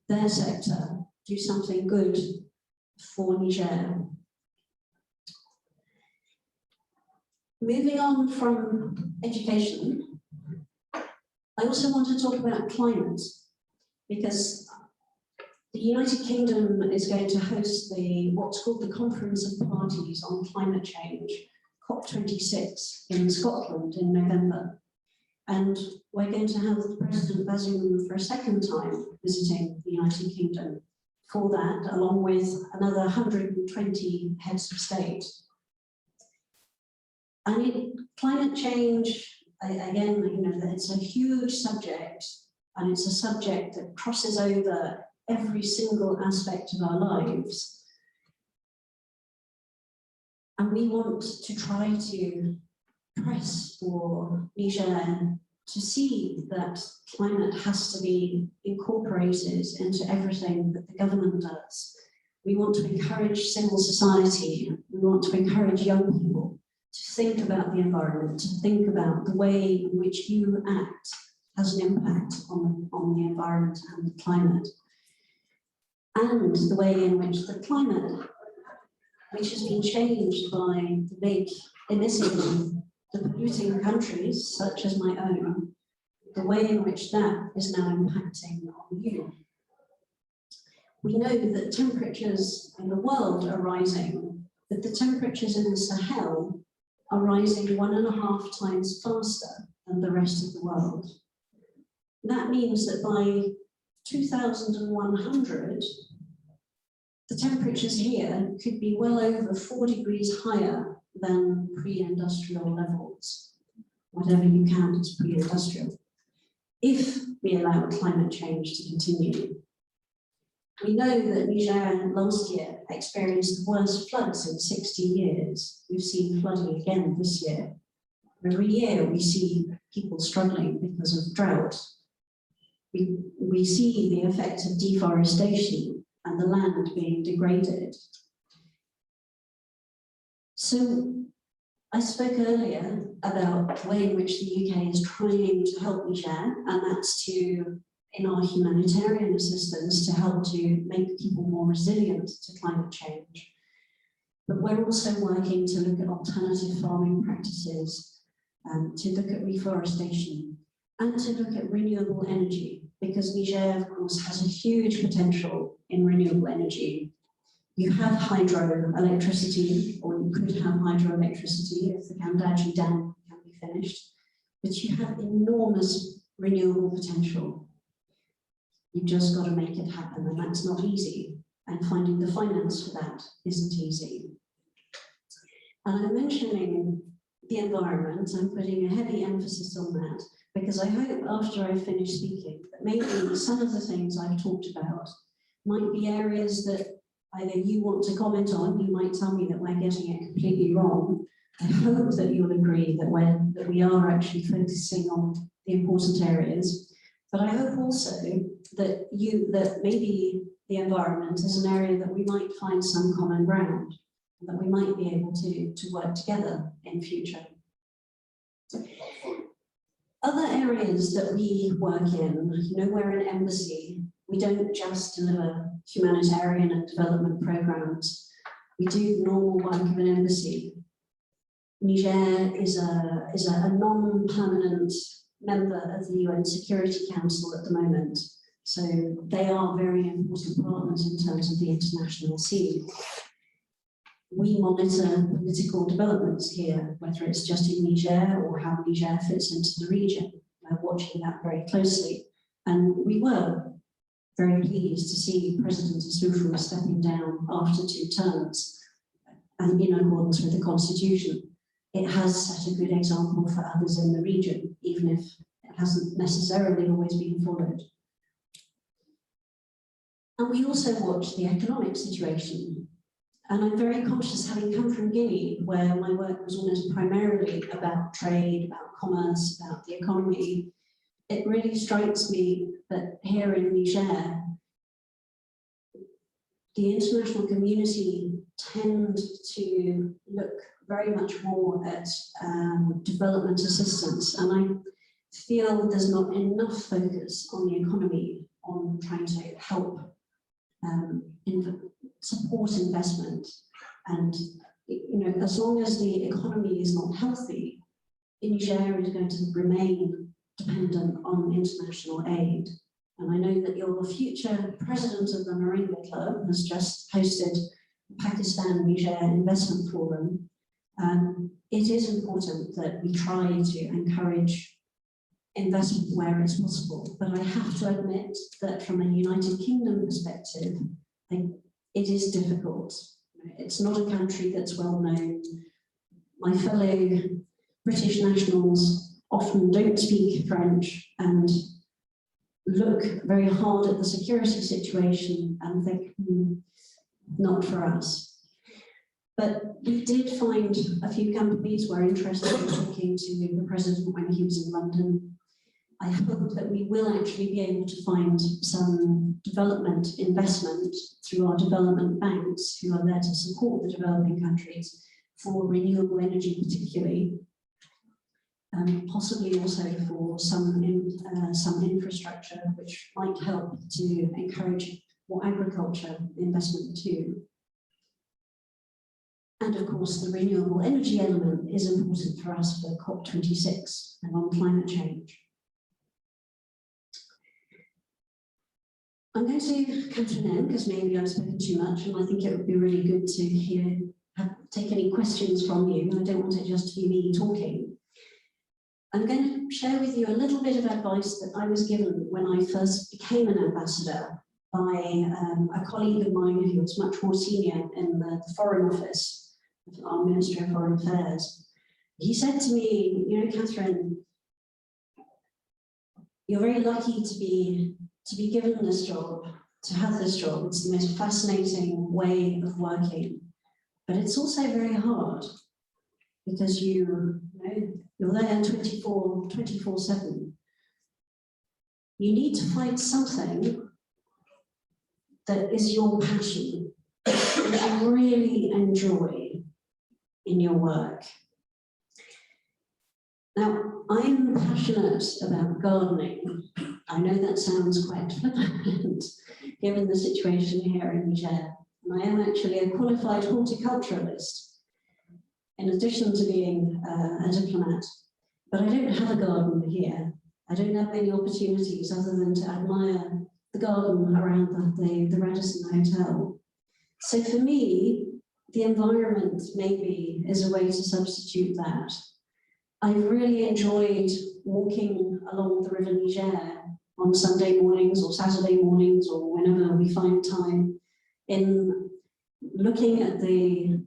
their sector, do something good for Niger. Moving on from education, I also want to talk about climate, because the United Kingdom is going to host what's called the Conference of Parties on Climate Change, COP26 in Scotland in November. And we're going to have President Bazoum for a second time visiting the United Kingdom for that, along with another 120 heads of state. And climate change, again, it's a huge subject, and it's a subject that crosses over every single aspect of our lives. And we want to try to press for Niger to see that climate has to be incorporated into everything that the government does. We want to encourage civil society. We want to encourage young people to think about the environment, to think about the way in which you act has an impact on the environment and the climate, and the way in which the climate which has been changed by the big emissive, the polluting countries, such as my own, the way in which that is now impacting on you. We know that temperatures in the world are rising, but the temperatures in the Sahel are rising 1.5 times faster than the rest of the world. That means that by 2100, the temperatures here could be well over 4 degrees higher than pre-industrial levels, whatever you count as pre-industrial, if we allow climate change to continue. We know that Niger last year experienced the worst floods in 60 years. We've seen flooding again this year. Every year we see people struggling because of drought. We see the effect of deforestation and the land being degraded. So I spoke earlier about the way in which the UK is trying to help Niger, and that's to, in our humanitarian assistance, to help to make people more resilient to climate change. But we're also working to look at alternative farming practices, to look at reforestation, and to look at renewable energy, because Niger, of course, has a huge potential in renewable energy. You have hydroelectricity, or you could have hydroelectricity if the Kandaji Dam can be finished, but you have enormous renewable potential. You've just got to make it happen, and that's not easy. And finding the finance for that isn't easy. And I'm mentioning the environment, I'm putting a heavy emphasis on that, because I hope after I finish speaking that maybe some of the things I've talked about might be areas that either you want to comment on, you might tell me that we're getting it completely wrong. I hope that you'll agree that we are actually focusing on the important areas. But I hope also that maybe the environment is an area that we might find some common ground, and that we might be able to work together in future. Other areas that we work in, we're an embassy. We don't just deliver humanitarian and development programs. We do the normal work of an embassy. Niger is a non-permanent member of the UN Security Council at the moment. So they are very important partners in terms of the international scene. We monitor political developments here, whether it's just in Niger or how Niger fits into the region. We're watching that very closely. And we were very pleased to see President Issoufou stepping down after 2 terms, and in accordance with the Constitution. It has set a good example for others in the region, even if it hasn't necessarily always been followed. And we also watch the economic situation. And I'm very conscious, having come from Guinea, where my work was almost primarily about trade, about commerce, about the economy. It really strikes me that here in Niger, the international community tend to look very much more at development assistance. And I feel there's not enough focus on the economy, on trying to help support investment. And as long as the economy is not healthy, Niger is going to remain dependent on international aid. And I know that your future president of the Moringa Club has just hosted the Pakistan-Niger Investment Forum. It is important that we try to encourage investment where it's possible, but I have to admit that from a United Kingdom perspective, it is difficult. It's not a country that's well known. My fellow British nationals often don't speak French and look very hard at the security situation and think, not for us. But we did find a few companies were interested in talking to the president when he was in London. I hope that we will actually be able to find some development investment through our development banks who are there to support the developing countries for renewable energy particularly, possibly also for some infrastructure which might help to encourage more agriculture investment too. And of course, the renewable energy element is important for us for COP26 and on climate change. I'm going to come to an end because maybe I've spoken too much, and I think it would be really good to take any questions from you. I don't want it just to be me talking. I'm going to share with you a little bit of advice that I was given when I first became an ambassador by a colleague of mine who was much more senior in the Foreign Office of our Ministry of Foreign Affairs. He said to me, you know, Catherine, you're very lucky to be given this job, to have this job. It's the most fascinating way of working, but it's also very hard because you're there 24/7. You need to find something that is your passion, that you really enjoy in your work. Now, I'm passionate about gardening. I know that sounds quite flippant, given the situation here in Niger. And I am actually a qualified horticulturalist, in addition to being a diplomat. But I don't have a garden here. I don't have many opportunities other than to admire the garden around the Radisson Hotel. So for me, the environment maybe is a way to substitute that. I've really enjoyed walking along the River Niger on Sunday mornings or Saturday mornings or whenever we find time, in looking at the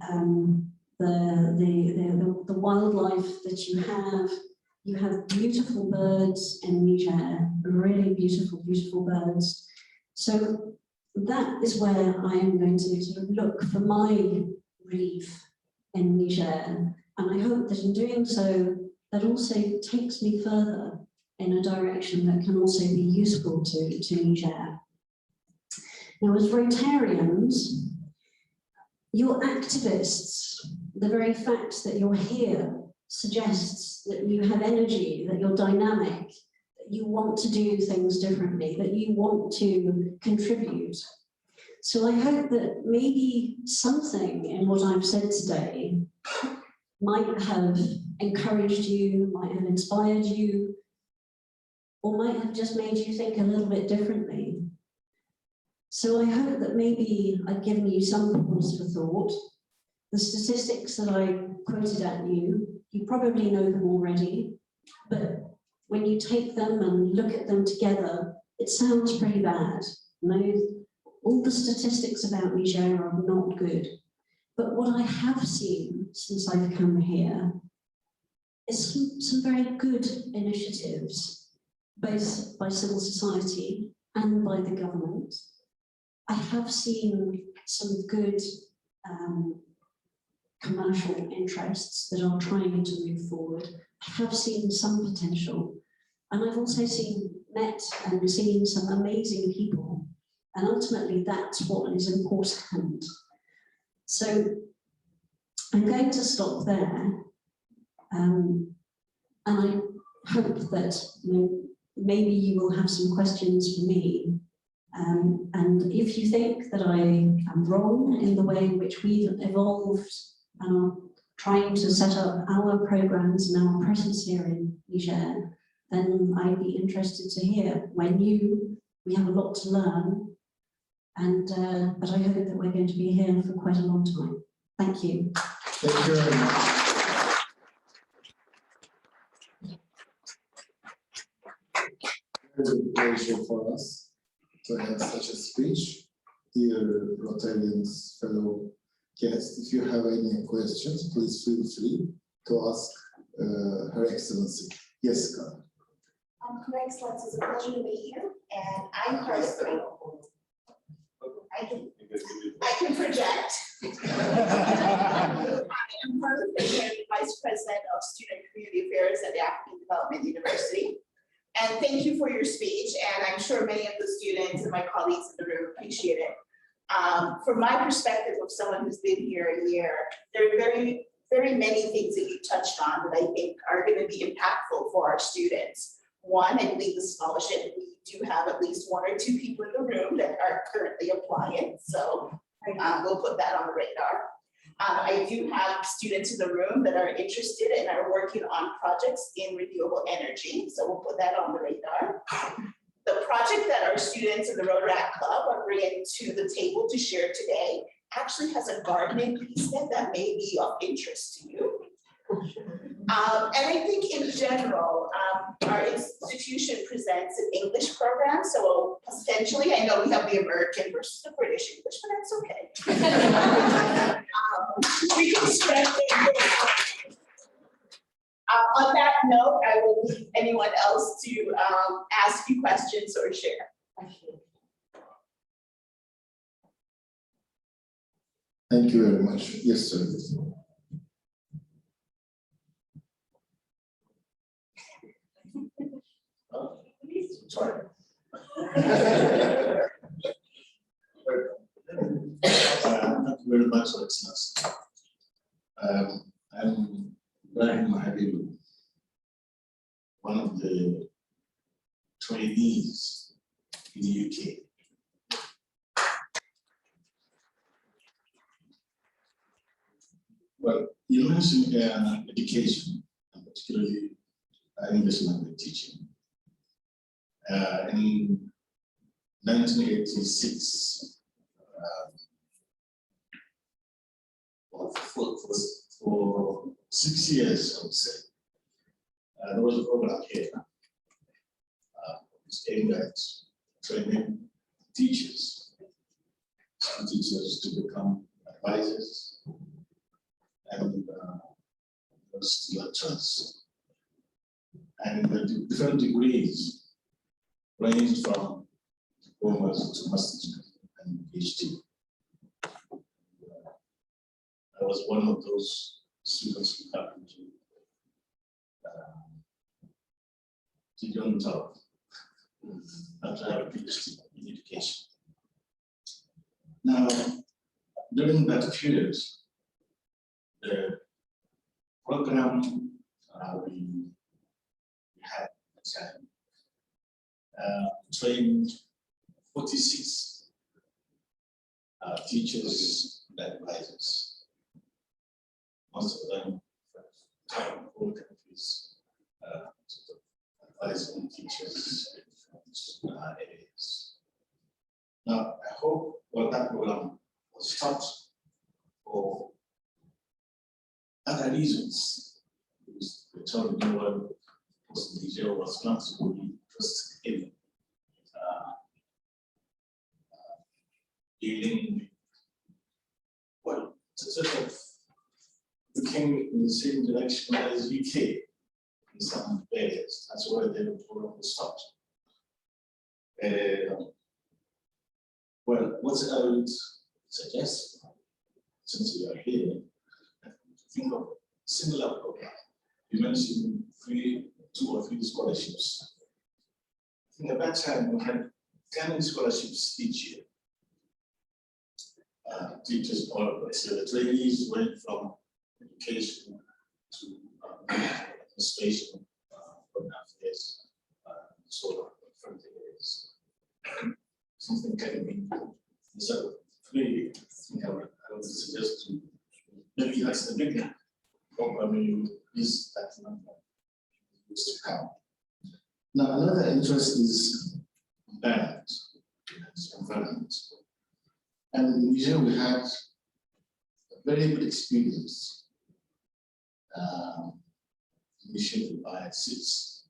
wildlife that you have. You have beautiful birds in Niger, really beautiful, beautiful birds. So that is where I am going to sort of look for my relief in Niger. And I hope that in doing so, that also takes me further in a direction that can also be useful to Niger. Now, as Rotarians, you're activists. The very fact that you're here suggests that you have energy, that you're dynamic, that you want to do things differently, that you want to contribute. So I hope that maybe something in what I've said today might have encouraged you, might have inspired you, or might have just made you think a little bit differently. So I hope that maybe I've given you some pause for thought. The statistics that I quoted at you, you probably know them already, but when you take them and look at them together, it sounds pretty bad. No, all the statistics about Niger are not good. But what I have seen since I've come here is some very good initiatives, both by civil society and by the government. I have seen some good commercial interests that are trying to move forward. I have seen some potential, and I've also met and seen some amazing people, and ultimately that's what is important. So I'm going to stop there, and I hope that maybe you will have some questions for me. And if you think that I am wrong in the way in which we've evolved and are trying to set up our programs and our presence here in Niger, then I'd be interested to hear. We have a lot to learn, and but I hope that we're going to be here for quite a long time. Thank you. Thank you very much. It's a pleasure for us to have such a speech. Dear Rotarians, fellow guests, if you have any questions, please feel free to ask Her Excellency. Yes, Scott. Her Excellency, it's a pleasure to be here, and I'm part of I can project. I am part of the Vice President of Student Community Affairs at the African Development University. And thank you for your speech, and I'm sure many of the students and my colleagues in the room appreciate it. From my perspective of someone who's been here a year, there are very, very many things that you touched on that I think are going to be impactful for our students. One, I believe the scholarship, we do have at least 1 or 2 people in the room that are currently applying, so we'll put that on the radar. I do have students in the room that are interested and are working on projects in renewable energy, so we'll put that on the radar. The project that our students in the Rotary Club are bringing to the table to share today actually has a gardening piece that may be of interest to you. And I think in general, our institution presents an English program, so potentially, I know we have the American versus the British English, but that's okay. We can spread it. On that note, I will leave anyone else to ask you questions or share. Thank you very much. Yes, sir. Sorry. Thank you very much, Your Excellency. I'm Ibrahim Habib, one of the trainees in the UK. Well, you mentioned education, and particularly English language teaching. In 1986, for 6 years, I would say, there was a program here. It's aimed at training teachers, some teachers to become advisors and lecturers. And the different degrees ranged from diplomas to master's and PhD. I was one of those students who happened to go on top after I have a PhD in education. Now, during that period, the program we had at the time trained 46 teachers and advisors. Most of them from all countries, advising teachers in different areas. Now, I hope that program was stopped for other reasons. We told no one was Niger was not really interested in dealing, well, sort of became in the same direction as UK in some areas. That's why the program was stopped. Well, what I would suggest, since we are here, think of similar program. You mentioned 2 or 3 scholarships. I think at that time we had 10 scholarships each year. Teachers, so the trainees went from education to administration, from affairs, so on, different areas. Something can be so maybe I would suggest to maybe that's the bigger program you use that number to come. Now another interest is environment. And in Niger we had a very good experience initiated by SITS.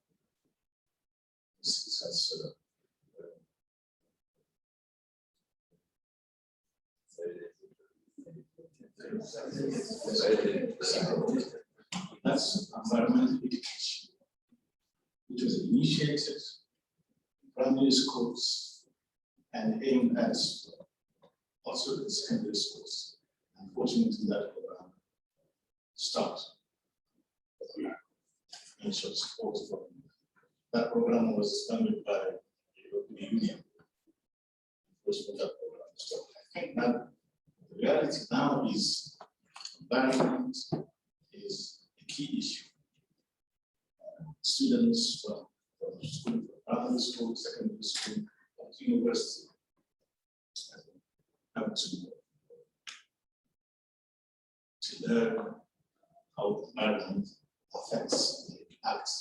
That's environmental education, which was initiated in primary schools and aimed at also the secondary schools. Unfortunately, that program stopped. Financial support from that program was funded by the European Union. Unfortunately, that program stopped. Now, the reality now is environment is a key issue. Students from school, from primary school, secondary school, university have to to learn how the environment affects the acts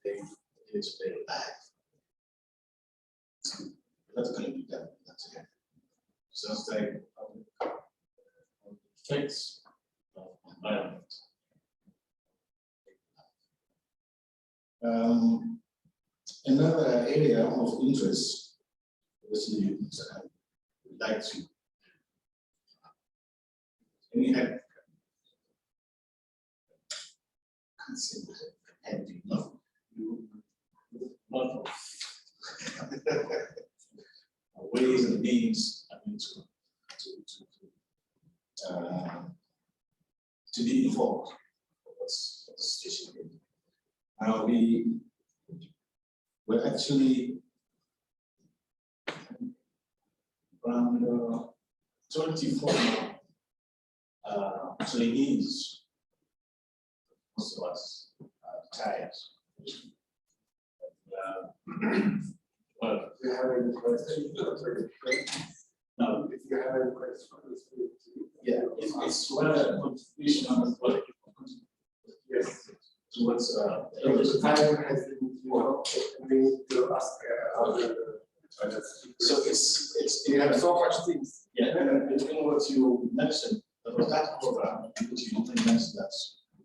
they day-to-day life. That's going to be done. That's it. So it's like effects of environment. Another area of interest, obviously, we'd like to can't say that lot of ways and means to be informed of what's the situation. Now we're actually around 24 trainees. Most of us are retired. Well, if you have any questions, no. If you have any questions, Yeah, it's one of the contribution as well. Yes. Towards the time has been, we need to ask other. So it's you have so much things. Yeah, between what you mentioned, that program, which you mentioned, that's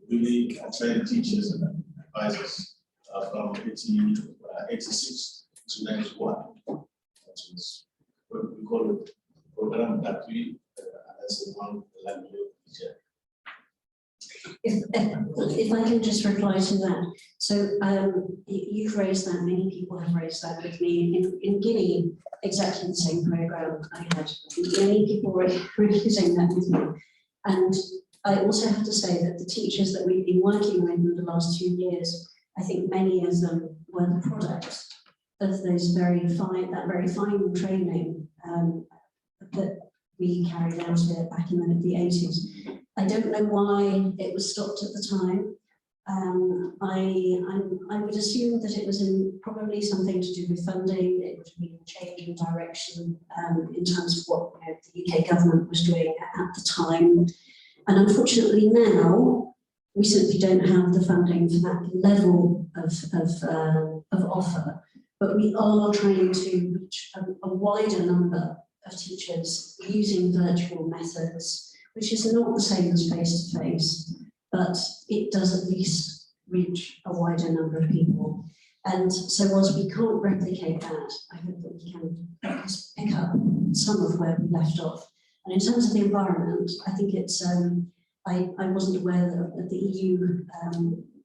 really trained teachers and advisors from 86 to 91. That was what we call it program that we as one language. If I can just reply to that. So you've raised that, many people have raised that with me. In Guinea, exactly the same program I had. Many people were raising that with me. And I also have to say that the teachers that we've been working with in the last 2 years, I think many of them were the product of those very fine training that we carried out here back in the 80s. I don't know why it was stopped at the time. I would assume that it was probably something to do with funding. It would have been a change in direction in terms of what the UK government was doing at the time. And unfortunately now, we simply don't have the funding for that level of offer. But we are trying to reach a wider number of teachers using virtual methods, which is not the same as face-to-face, but it does at least reach a wider number of people. And so whilst we can't replicate that, I hope that we can pick up some of where we left off. And in terms of the environment, I think it's, I wasn't aware of the EU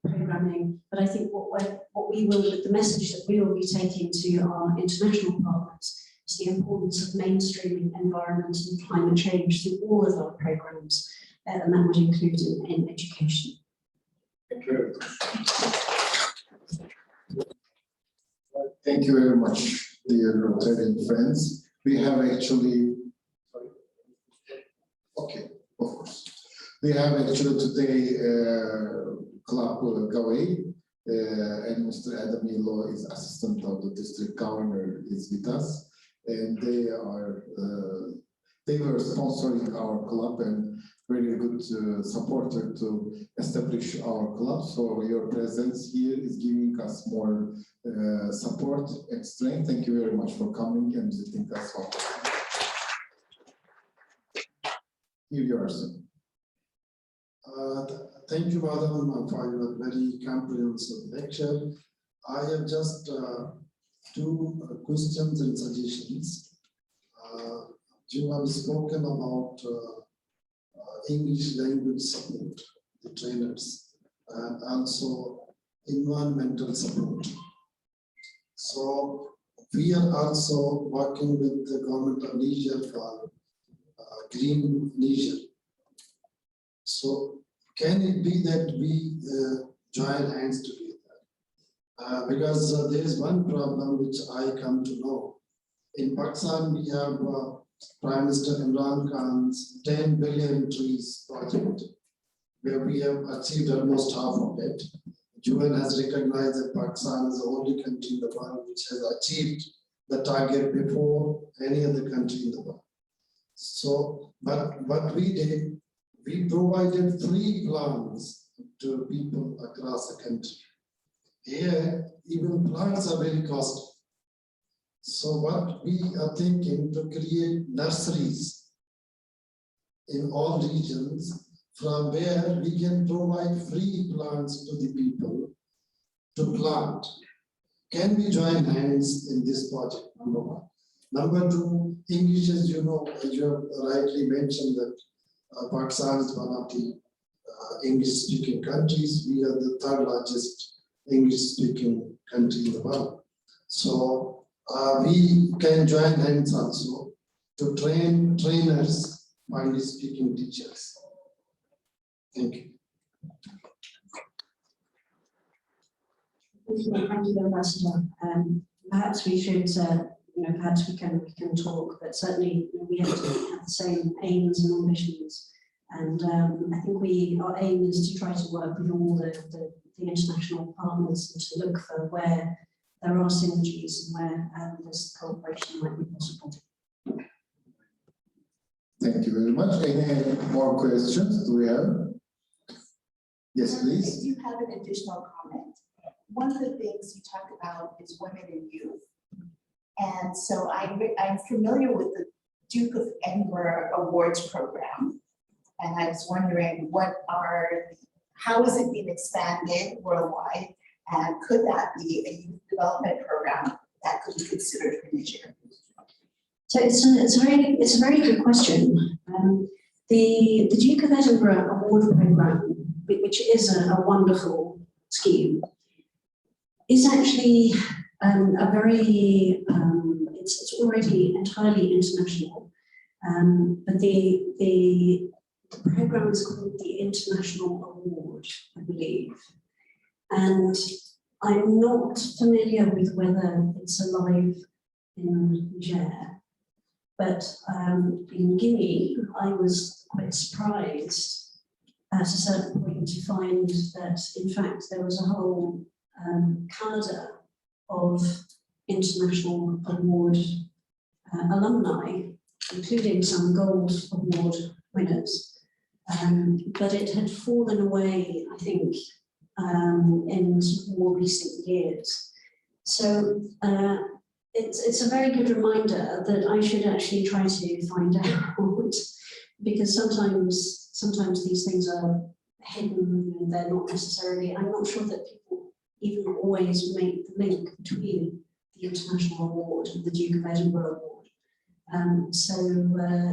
programming, but I think what we will, the message that we will be taking to our international partners is the importance of mainstreaming environment and climate change through all of our programs, and that would include in education. Thank you. Thank you very much, dear Rotarian friends. We have actually, okay, of course. We have actually today Club Gawai, and Mr. Adam Milo is assistant of the district governor is with us, and they were sponsoring our club and very good supporter to establish our club. So your presence here is giving us more support and strength. Thank you very much for coming and visiting us all. Here you are, sir. Thank you, Madam, for your very comprehensive lecture. I have just 2 questions and suggestions. You have spoken about English language support, the trainers, and also environmental support. So we are also working with the government of Niger for Green Niger. So can it be that we join hands together? Because there is one problem which I come to know. In Pakistan, we have Prime Minister Imran Khan's 10 billion trees project, where we have achieved almost half of it. UN has recognized that Pakistan is the only country in the world which has achieved the target before any other country in the world. So, what we did, we provided free plants to people across the country. Here, even plants are very costly. So what we are thinking to create nurseries in all regions from where we can provide free plants to the people to plant. Can we join hands in this project, number one? Number two, English, as you know, as you have rightly mentioned that Pakistan is one of the English-speaking countries. We are the third largest English-speaking country in the world. So we can join hands also to train trainers, English-speaking teachers. Thank you. Thank you, Ambassador. Perhaps we should, perhaps we can talk, but certainly we have to have the same aims and ambitions. And I think our aim is to try to work with all the international partners and to look for where there are synergies and where this cooperation might be possible. Thank you very much. Any more questions do we have? Yes, please. I do have an additional comment. One of the things you talk about is women and youth. And so I'm familiar with the Duke of Edinburgh Awards program. And I was wondering how is it being expanded worldwide? And could that be a youth development program that could be considered for Niger? So it's a very good question. The Duke of Edinburgh Award program, which is a wonderful scheme, is actually a very it's already entirely international. But the program is called the International Award, I believe. And I'm not familiar with whether it's alive in Niger, but in Guinea, I was quite surprised at a certain point to find that, in fact, there was a whole cadre of international award alumni, including some gold award winners. But it had fallen away, I think, in more recent years. So it's a very good reminder that I should actually try to find out, because sometimes these things are hidden and they're not necessarily, I'm not sure that people even always make the link between the International Award and the Duke of Edinburgh Award. So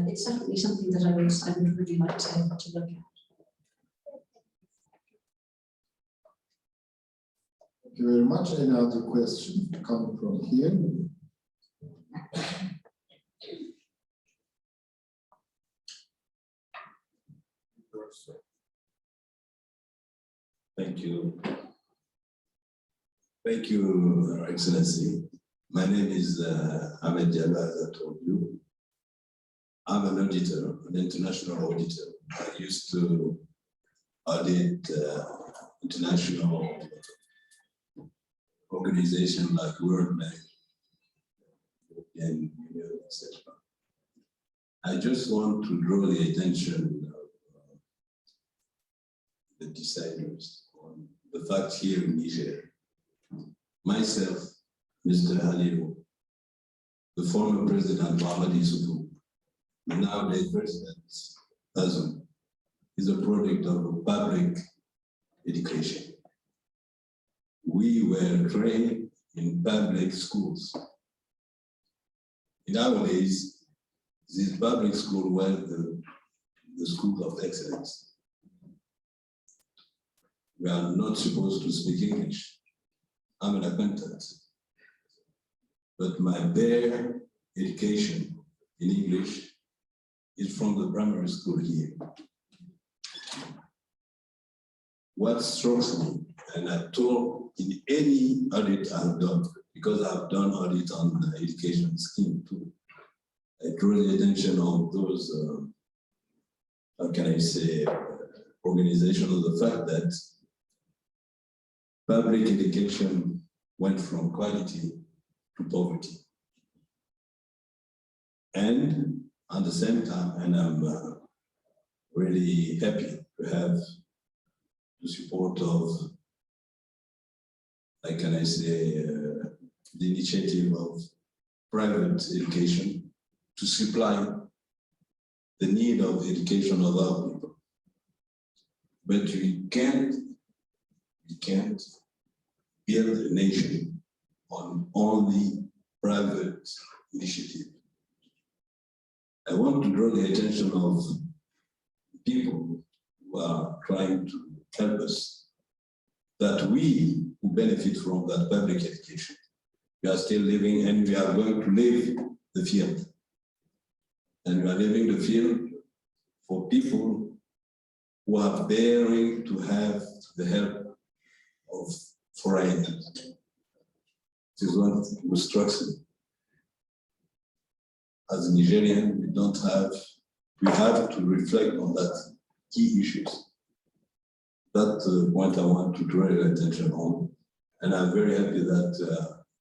it's definitely something that I would really like to look at. Thank you very much. Any other question coming from here? Thank you. Thank you, Your Excellency. My name is Ahmed Diallo, as I told you. I'm an auditor, an international auditor. I used to audit international organizations like World Bank, European Union, etc. I just want to draw the attention of the deciders on the fact here in Niger. Myself, Mr. Halil, the former President Mohamed Yusufu, now the President Bazoum, is a product of public education. We were trained in public schools. In our days, these public schools were the schools of excellence. We are not supposed to speak English. I'm an accountant, but my bare education in English is from the primary school here. What strikes me, and I told in any audit I've done, because I've done audit on the education scheme too, I draw the attention of those, how can I say, organizations of the fact that public education went from quality to poverty. And at the same time, and I'm really happy to have the support of, like can I say, the initiative of private education to supply the need of education of our people. But we can't build a nation on only private initiative. I want to draw the attention of people who are trying to help us, that we who benefit from that public education, we are still living and we are going to leave the field. And we are leaving the field for people who are daring to have the help of foreigners. This is what strikes me. As a Nigerian, we have to reflect on that key issues. That point I want to draw your attention on. And I'm very happy that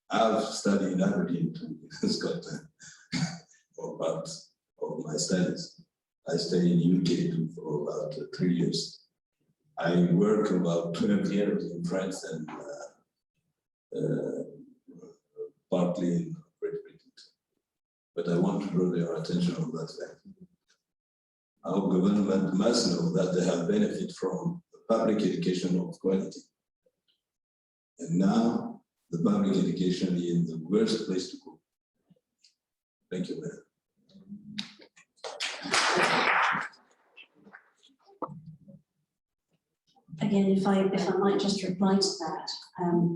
I've studied in Aberdeen to Scotland for part of my studies. I stayed in UK for about 3 years. I worked about 12 years in France and partly in Great Britain. But I want to draw your attention on that fact. Our government must know that they have benefit from public education of quality. And now the public education is the worst place to go. Thank you, Madam. Again, if I might just reply to that,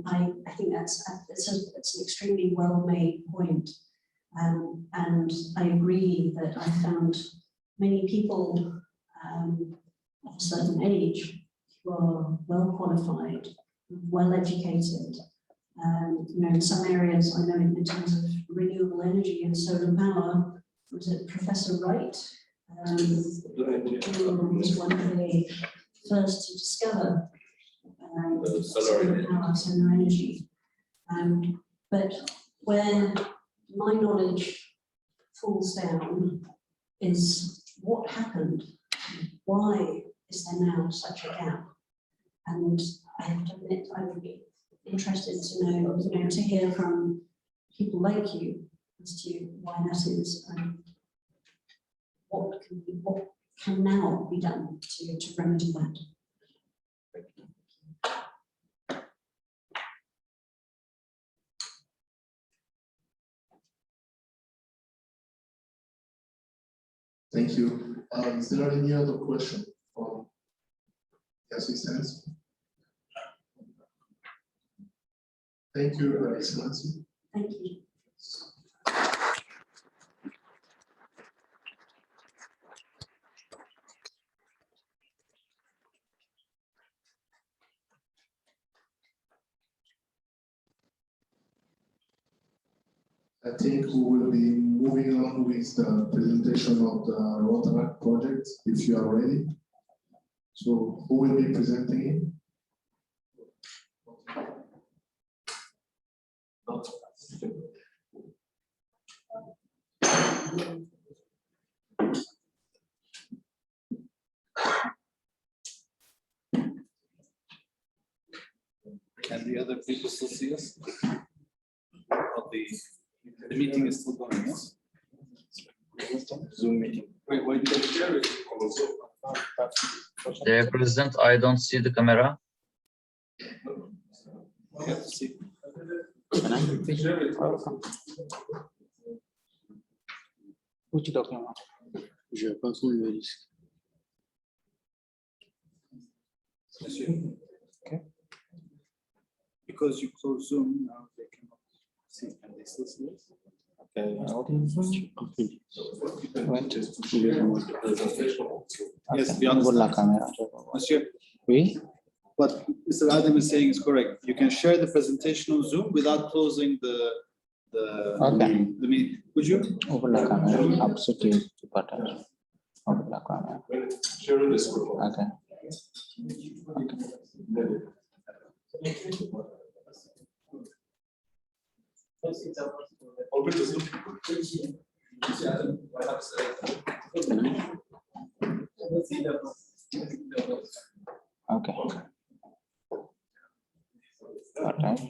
I think it's an extremely well-made point. And I agree that I found many people of a certain age who are well qualified, well educated. In some areas, I know in terms of renewable energy and solar power, was it Professor Wright? Who was one of the first to discover solar power, solar energy. But where my knowledge falls down is what happened, why is there now such a gap? And I have to admit, I would be interested to know, to hear from people like you as to why that is and what can now be done to remedy that. Thank you. Is there any other question from the assistants? Thank you, Your Excellency. Thank you. I think we will be moving on with the presentation of the Rotary project, if you are ready. So who will be presenting it? Can the other people still see us? The meeting is still going, yes? Zoom meeting. Wait, why did I share it? Dear President, I don't see the camera. You have to see. Which document? Je vais pas prendre le risque. Okay. Because you close Zoom, now they cannot see. Can they still see us? Okay. Yes, we understand. Monsieur. Oui. What Mr. Adam is saying is correct. You can share the presentation on Zoom without closing the meeting. Would you? Open la camera. Absolutely. Open la camera. Share the screen. Okay. Open the Zoom. Okay. All right.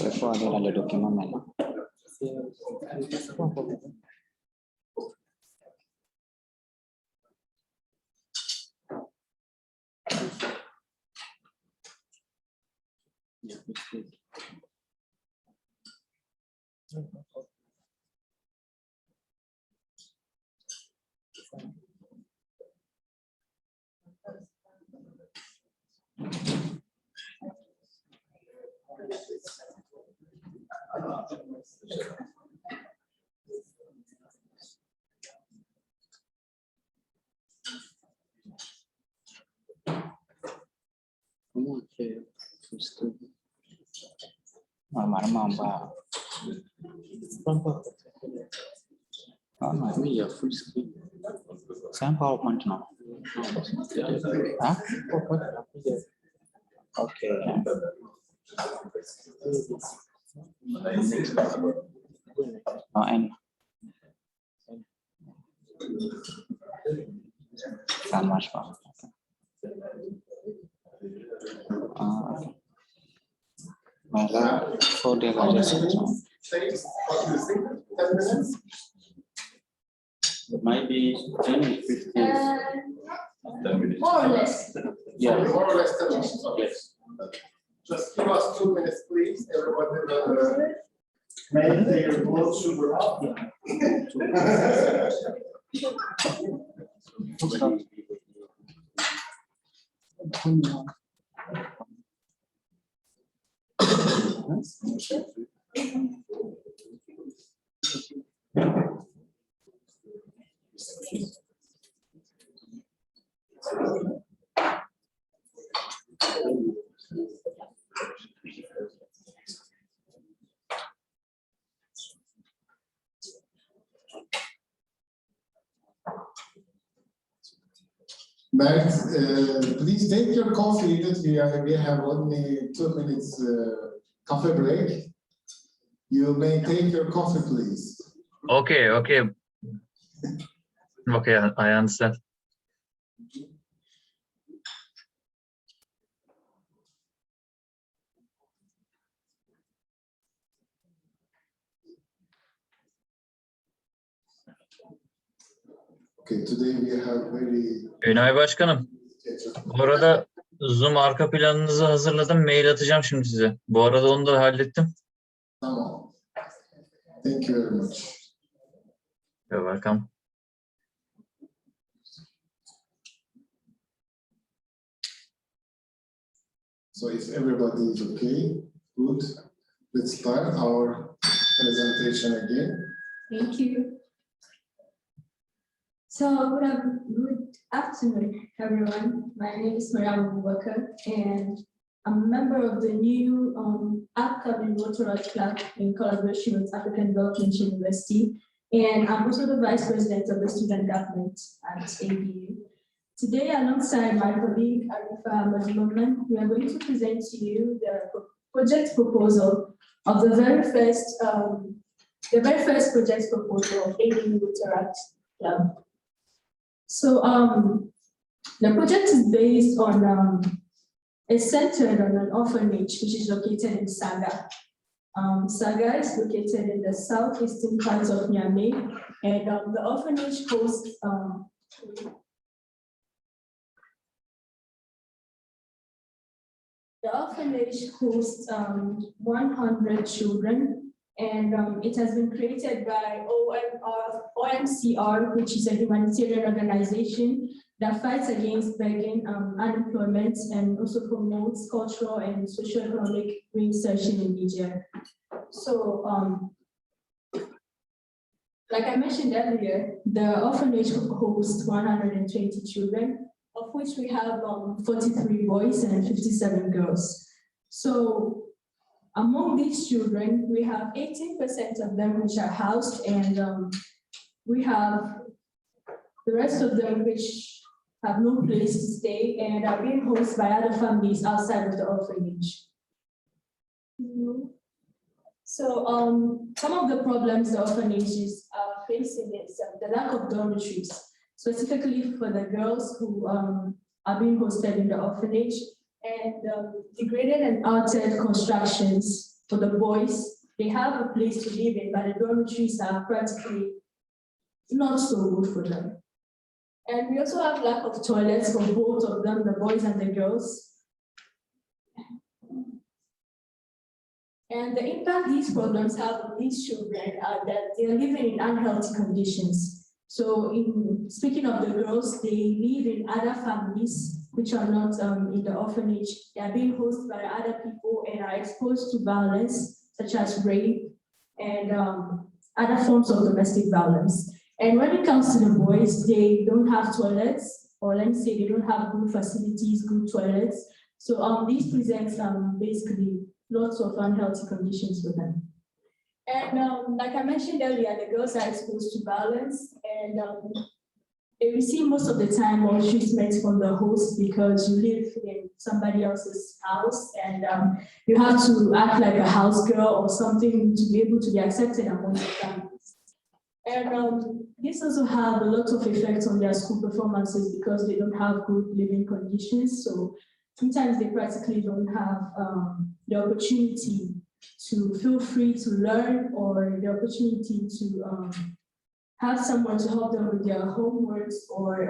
Before I get a little document. Oh, no, we are full screen. Same PowerPoint now. Huh? Okay. Oh, and so much fun. Okay. Well, 4 days I just It might be 10 or 15. More or less. Yeah. More or less 10 minutes. Yes. Just give us 2 minutes, please. Everybody, make their blood sugar up. But please take your coffee. That we have only 2 minutes coffee break. You may take your coffee, please. Okay, okay. Okay, I understand. Okay, today we have very... Günay Başkanım. Bu arada Zoom arka planınızı hazırladım. Mail atacağım şimdi size. Bu arada onu da hallettim. Tamam. Thank you very much. You're welcome. So if everybody is okay, good. Let's start our presentation again. Thank you. So good afternoon, everyone. My name is Niamey Moringa, and I'm a member of the new upcoming Rotary Club in collaboration with African Development University, and I'm also the Vice President of the Student Government at ABU. Today, alongside my colleague Arifa Majimoman, we are going to present to you the project proposal of the very first project proposal of ABU Rotary Club. So the project is based on, it's centered on an orphanage which is located in Saga. Saga is located in the southeastern part of Niamey, and the orphanage hosts 100 children. And it has been created by OMCR, which is a humanitarian organization that fights against begging, unemployment, and also promotes cultural and socio-economic reinsertion in Niger. So, like I mentioned earlier, the orphanage hosts 120 children, of which we have 43 boys and 57 girls. So, among these children, we have 18% of them which are housed, and we have the rest of them which have no place to stay and are being hosted by other families outside of the orphanage. So some of the problems the orphanages are facing is the lack of dormitories, specifically for the girls who are being hosted in the orphanage, and degraded and altered constructions for the boys. They have a place to live in, but the dormitories are practically not so good for them. And we also have lack of toilets for both of them, the boys and the girls. And the impact these problems have on these children are that they are living in unhealthy conditions. So speaking of the girls, they live in other families which are not in the orphanage. They are being hosted by other people and are exposed to violence, such as rape and other forms of domestic violence. And when it comes to the boys, they don't have toilets, or let me say they don't have good facilities, good toilets. So these presents basically lots of unhealthy conditions for them. And like I mentioned earlier, the girls are exposed to violence, and they receive most of the time more treatment from the host because you live in somebody else's house and you have to act like a house girl or something to be able to be accepted among the families. And this also have a lot of effects on their school performances because they don't have good living conditions. So sometimes they practically don't have the opportunity to feel free to learn or the opportunity to have someone to help them with their homeworks or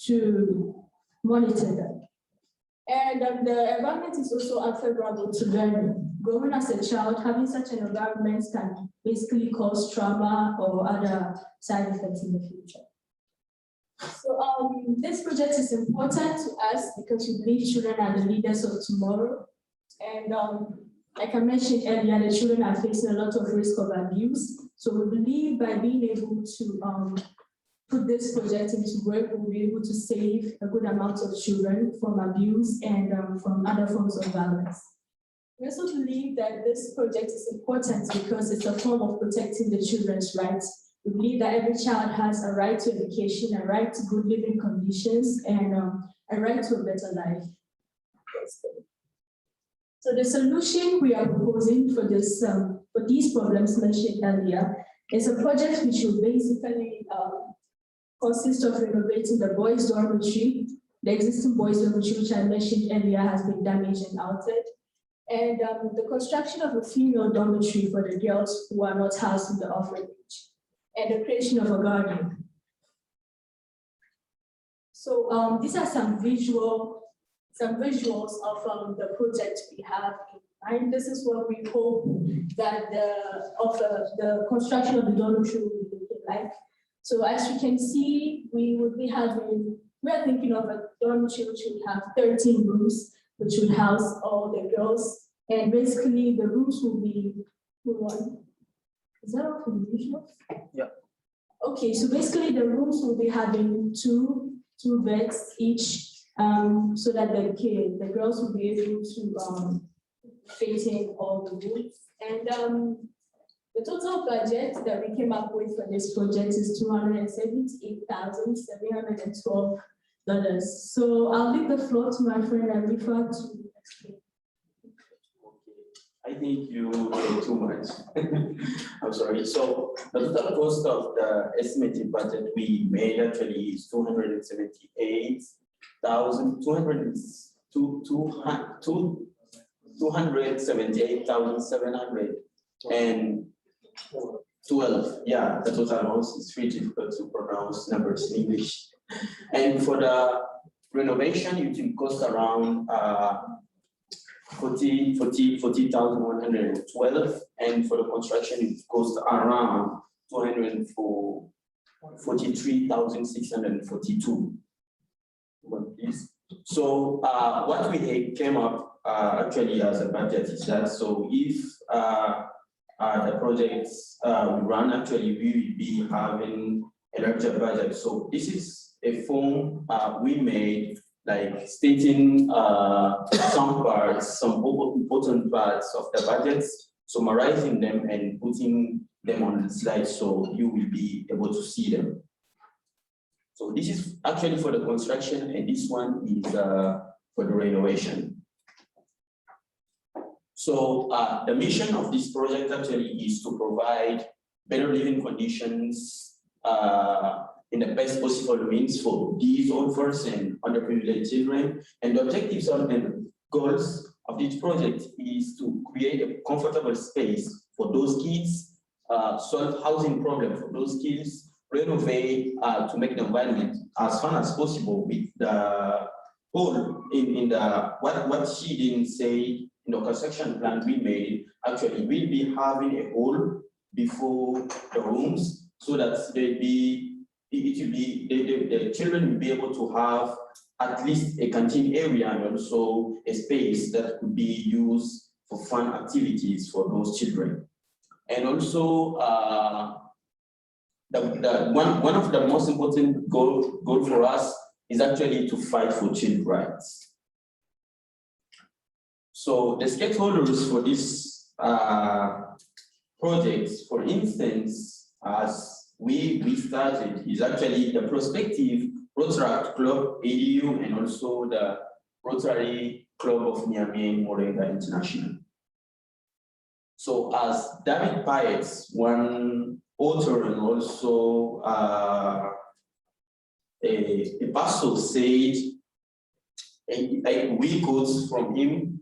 to monitor them. And the environment is also unfavorable to learning. Growing as a child, having such an environment can basically cause trauma or other side effects in the future. So this project is important to us because we believe children are the leaders of tomorrow. And like I mentioned earlier, the children are facing a lot of risk of abuse. So we believe by being able to put this project into work, we'll be able to save a good amount of children from abuse and from other forms of violence. We also believe that this project is important because it's a form of protecting the children's rights. We believe that every child has a right to education, a right to good living conditions, and a right to a better life. So the solution we are proposing for this, for these problems mentioned earlier, is a project which will basically consist of renovating the boys' dormitory. The existing boys' dormitory, which I mentioned earlier, has been damaged and altered. And the construction of a female dormitory for the girls who are not housed in the orphanage, and the creation of a garden. So these are some visuals of the project we have in mind. This is what we hope that the construction of the dormitory will be looking like. So as you can see, we are thinking of a dormitory which would have 13 rooms, which would house all the girls. And basically the rooms will be, is that all from the visuals? Yeah. Okay, so basically the rooms will be having two beds each, so that the girls will be able to fit in all the rooms. And the total budget that we came up with for this project is $278,712. So I'll leave the floor to my friend Arifa to explain. I think you did too much. I'm sorry. So the total cost of the estimated budget we made actually is $278,712. Yeah, the total amount is really difficult to pronounce numbers in English. And for the renovation, it will cost around 40,112, and for the construction it costs around 243,642. So what we came up actually as a budget is that, so if the projects run, actually we will be having a larger budget. So this is a form we made, like stating some important parts of the budgets, summarizing them and putting them on the slide so you will be able to see them. So this is actually for the construction, and this one is for the renovation. So the mission of this project actually is to provide better living conditions in the best possible means for these orphans and underprivileged children. And the objectives and goals of this project is to create a comfortable space for those kids, solve housing problem for those kids, renovate to make the environment as fun as possible with the hole in the, what she didn't say in the construction plan we made, actually we'll be having a hole before the rooms so that the children will be able to have at least a canteen area and also a space that could be used for fun activities for those children. And also, one of the most important goal for us is actually to fight for child rights. So the stakeholders for this project, for instance, as we started, is actually the prospective Rotary Club ADU and also the Rotary Club of Niamey Moringa International. So as David Paetz, one author and also a pastor said, and we quote from him,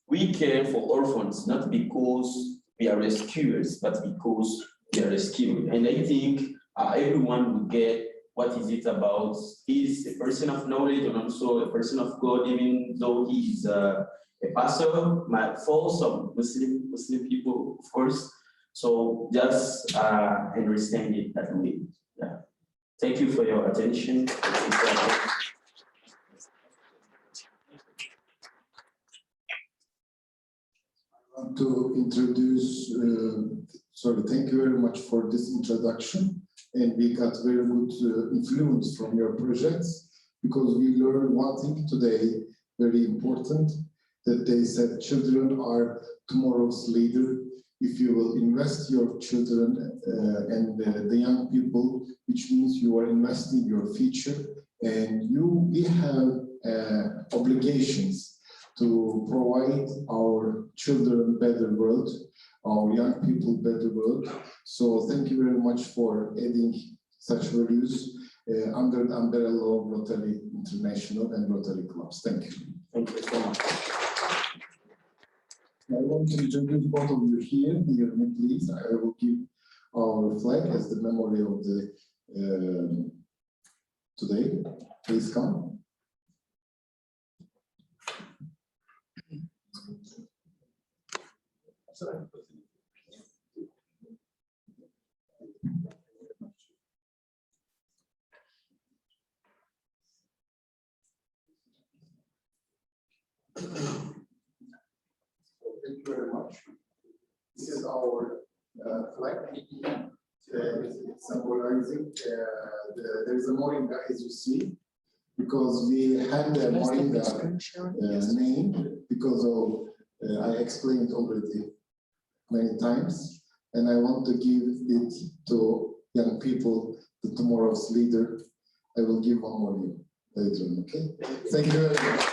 we care for orphans not because we are rescuers, but because we are rescued. And I think everyone will get what is it about. He's a person of knowledge and also a person of God, even though he's a pastor, for some Muslim people, of course. So just understand it that way. Yeah. Thank you for your attention. To introduce, thank you very much for this introduction, and we got very good influence from your projects, because we learned one thing today, very important, that they said children are tomorrow's leader. If you will invest your children and the young people, which means you are investing your future, and we have obligations to provide our children better world, our young people better world. So thank you very much for adding such values under the umbrella of Rotary International and Rotary Clubs. Thank you. Thank you so much. I want to introduce both of you here. Near me, please. I will give our flag as the memory of the today. Please come. Thank you very much. This is our flag. It's symbolizing there is a Moringa, as you see, because we had the Moringa name because of I explained already many times, and I want to give it to young people, the tomorrow's leader. I will give one more later on, okay? Thank you very much.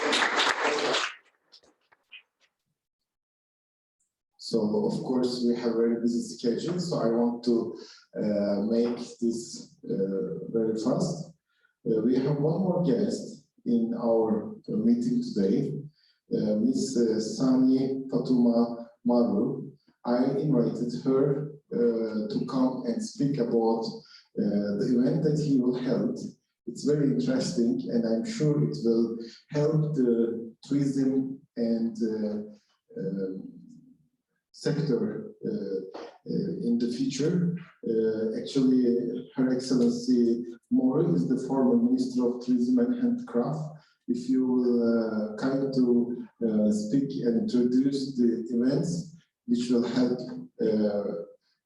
So, of course, we have a very busy schedule, so I want to make this very fast. We have one more guest in our meeting today, Miss Sani Fatuma Maru. I invited her to come and speak about the event that he will hold. It's very interesting, and I'm sure it will help the tourism and sector in the future. Actually, Her Excellency Mori is the former Minister of Tourism and Handicraft. If you will kind to speak and introduce the events, which will help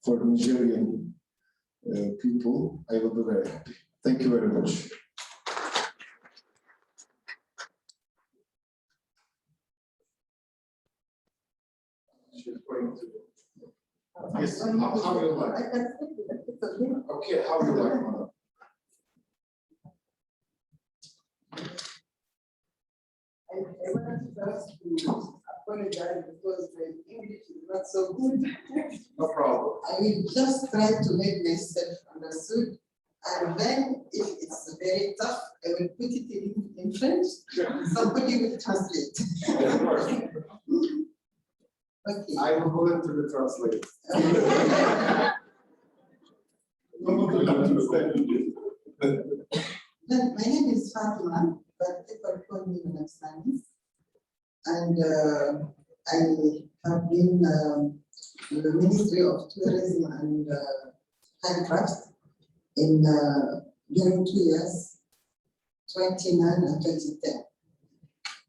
for Nigerian people, I will be very happy. Thank you very much. Yes, how you like? Okay, how you like, madam? wanted first to apologize because the English is not so good. No problem. I will just try to make myself understood. And then if it's very tough, I will put it in French. Somebody will translate. Okay. I will volunteer to translate. My name is Fatima, but people call me Naxanis. And I have been in the Ministry of Tourism and Handicrafts during 2 years, 2009 and 2010.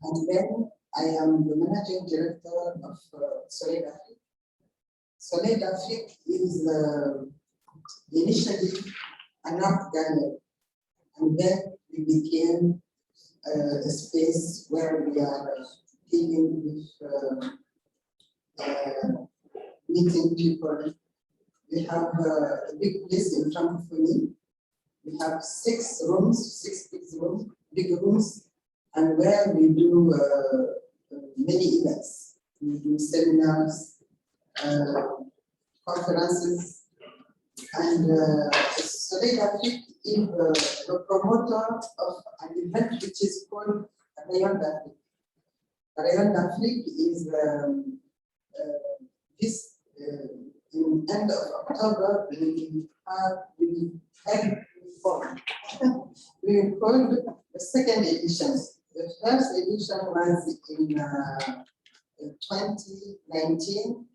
And then I am the Managing Director of Soleil d'Afrique. Soleil d'Afrique is initially an art gallery, and then we became a space where we are dealing with meeting people. We have a big place in Francophonie. We have 6 rooms, 6 big rooms, and where we do many events. We do seminars, conferences, and Soleil d'Afrique is the promoter of an event which is called Rayon d'Afrique. Rayon d'Afrique is this in end of October we will hold the second edition. The first edition was in 2019,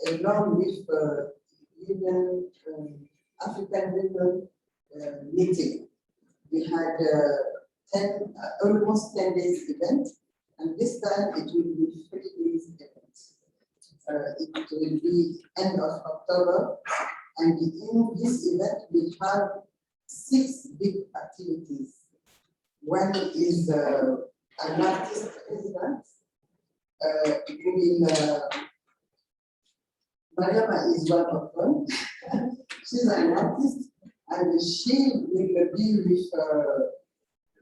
along with African Women meeting. We had almost 10 days event, and this time it will be 3 days event. It will be end of October, and in this event we have 6 big activities. One is an artist residence. Mariama is one of them. She's an artist, and she will be with,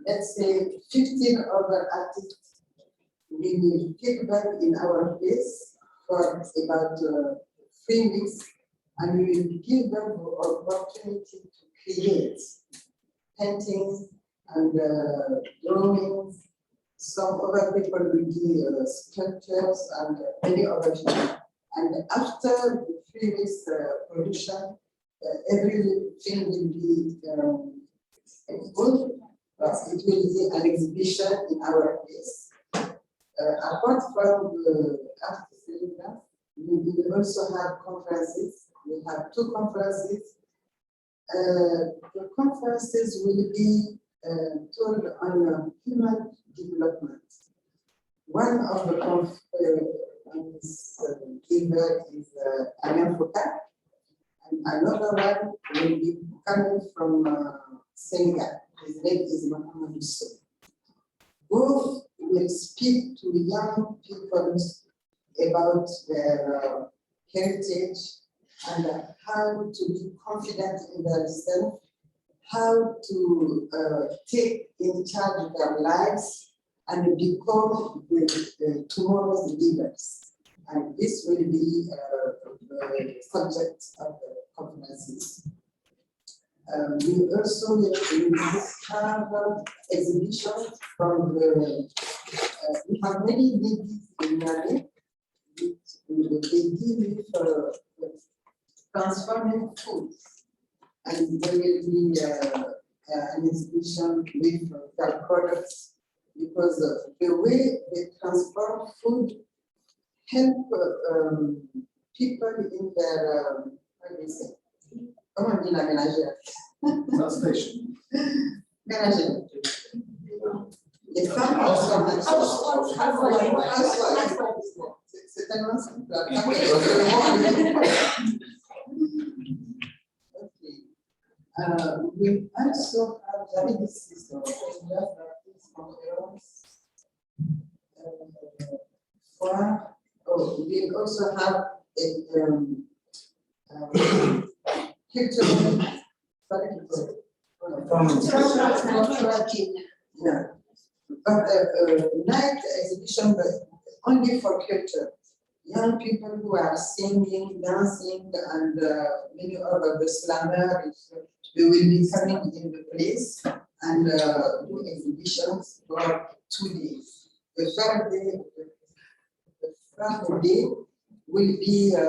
let's say, 15 other artists. We will take them in our place for about 3 weeks, and we will give them the opportunity to create paintings and drawings. Some other people will do sculptures and many other things. And after the 3 weeks production, everything will be exposed. It will be an exhibition in our place. Apart from the artist residence, we will also have conferences. We have 2 conferences. The conferences will be told on human development. One of the giver is Alain Foucault, and another one will be coming from Senegal. His name is Mohamed Sow. Both will speak to young people about their heritage and how to be confident in themselves, how to take in charge of their lives and become tomorrow's leaders. And this will be the subject of the conferences. We also have exhibitions from the, we have many ladies in Niamey. They deal with transforming food. And there will be an exhibition with their products, because the way they transform food help people in their, how do you say? Comment on dit la ménagère? Translation. Ménagère. Les femmes c'est tellement simple. We also have this system. We also have a but night exhibition, but only for culture. Young people who are singing, dancing, and many other the slammers, they will be coming in the place and do exhibitions for 2 days. The third day will be a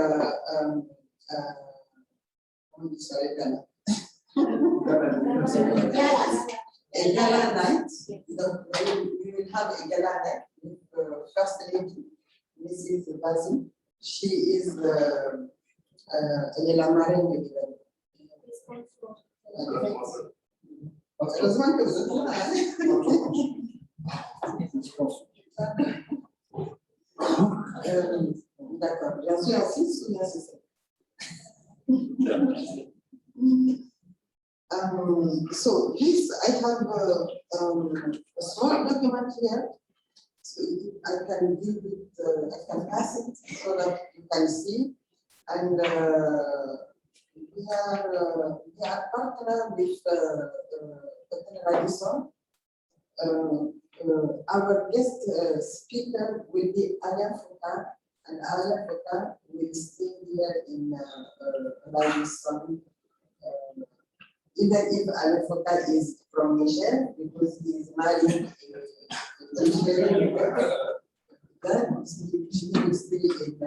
gala night. We will have a gala night with First Lady, Mrs. Basil. She is the Niamey Moringa. D'accord, bien sûr, assis ou bien c'est ça? So this, I have a small document here. So I can give it, I can pass it so that you can see. And we are partner with Radisson. Our guest speaker will be Aya Fouka, and Aya Fouka will stay here in Radisson. Even if Aya Fouka is from Niger, because he is married in Niger, then she will stay in.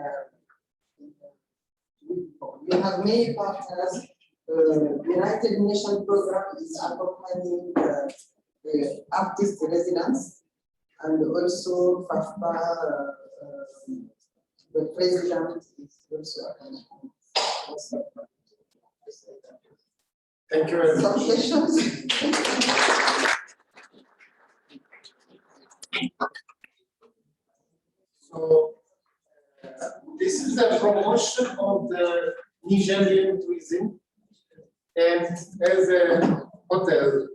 We have many partners. The United Nations program is accompanying the artist residence, and also FAFPA, the president is also accompanying. Thank you very much. Some questions? So, this is a promotion of the Nigerian tourism, and as a hotel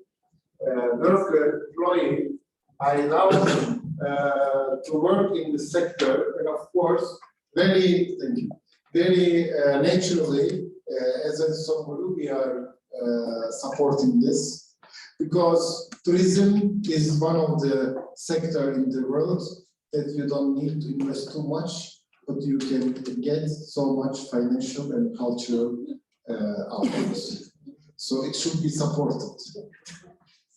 worker employee, I love to work in the sector, and of course, very naturally, as a Somolu, we are supporting this, because tourism is one of the sectors in the world that you don't need to invest too much, but you can get so much financial and cultural outcomes. So it should be supported.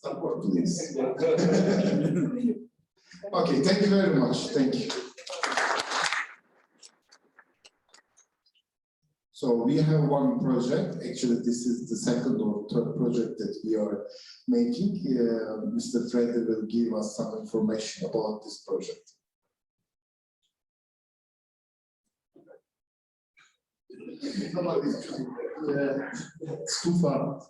Support, please. Okay, thank you very much. Thank you. So we have one project. Actually, this is the second or third project that we are making. Mr. Freddy will give us some information about this project. It's too far.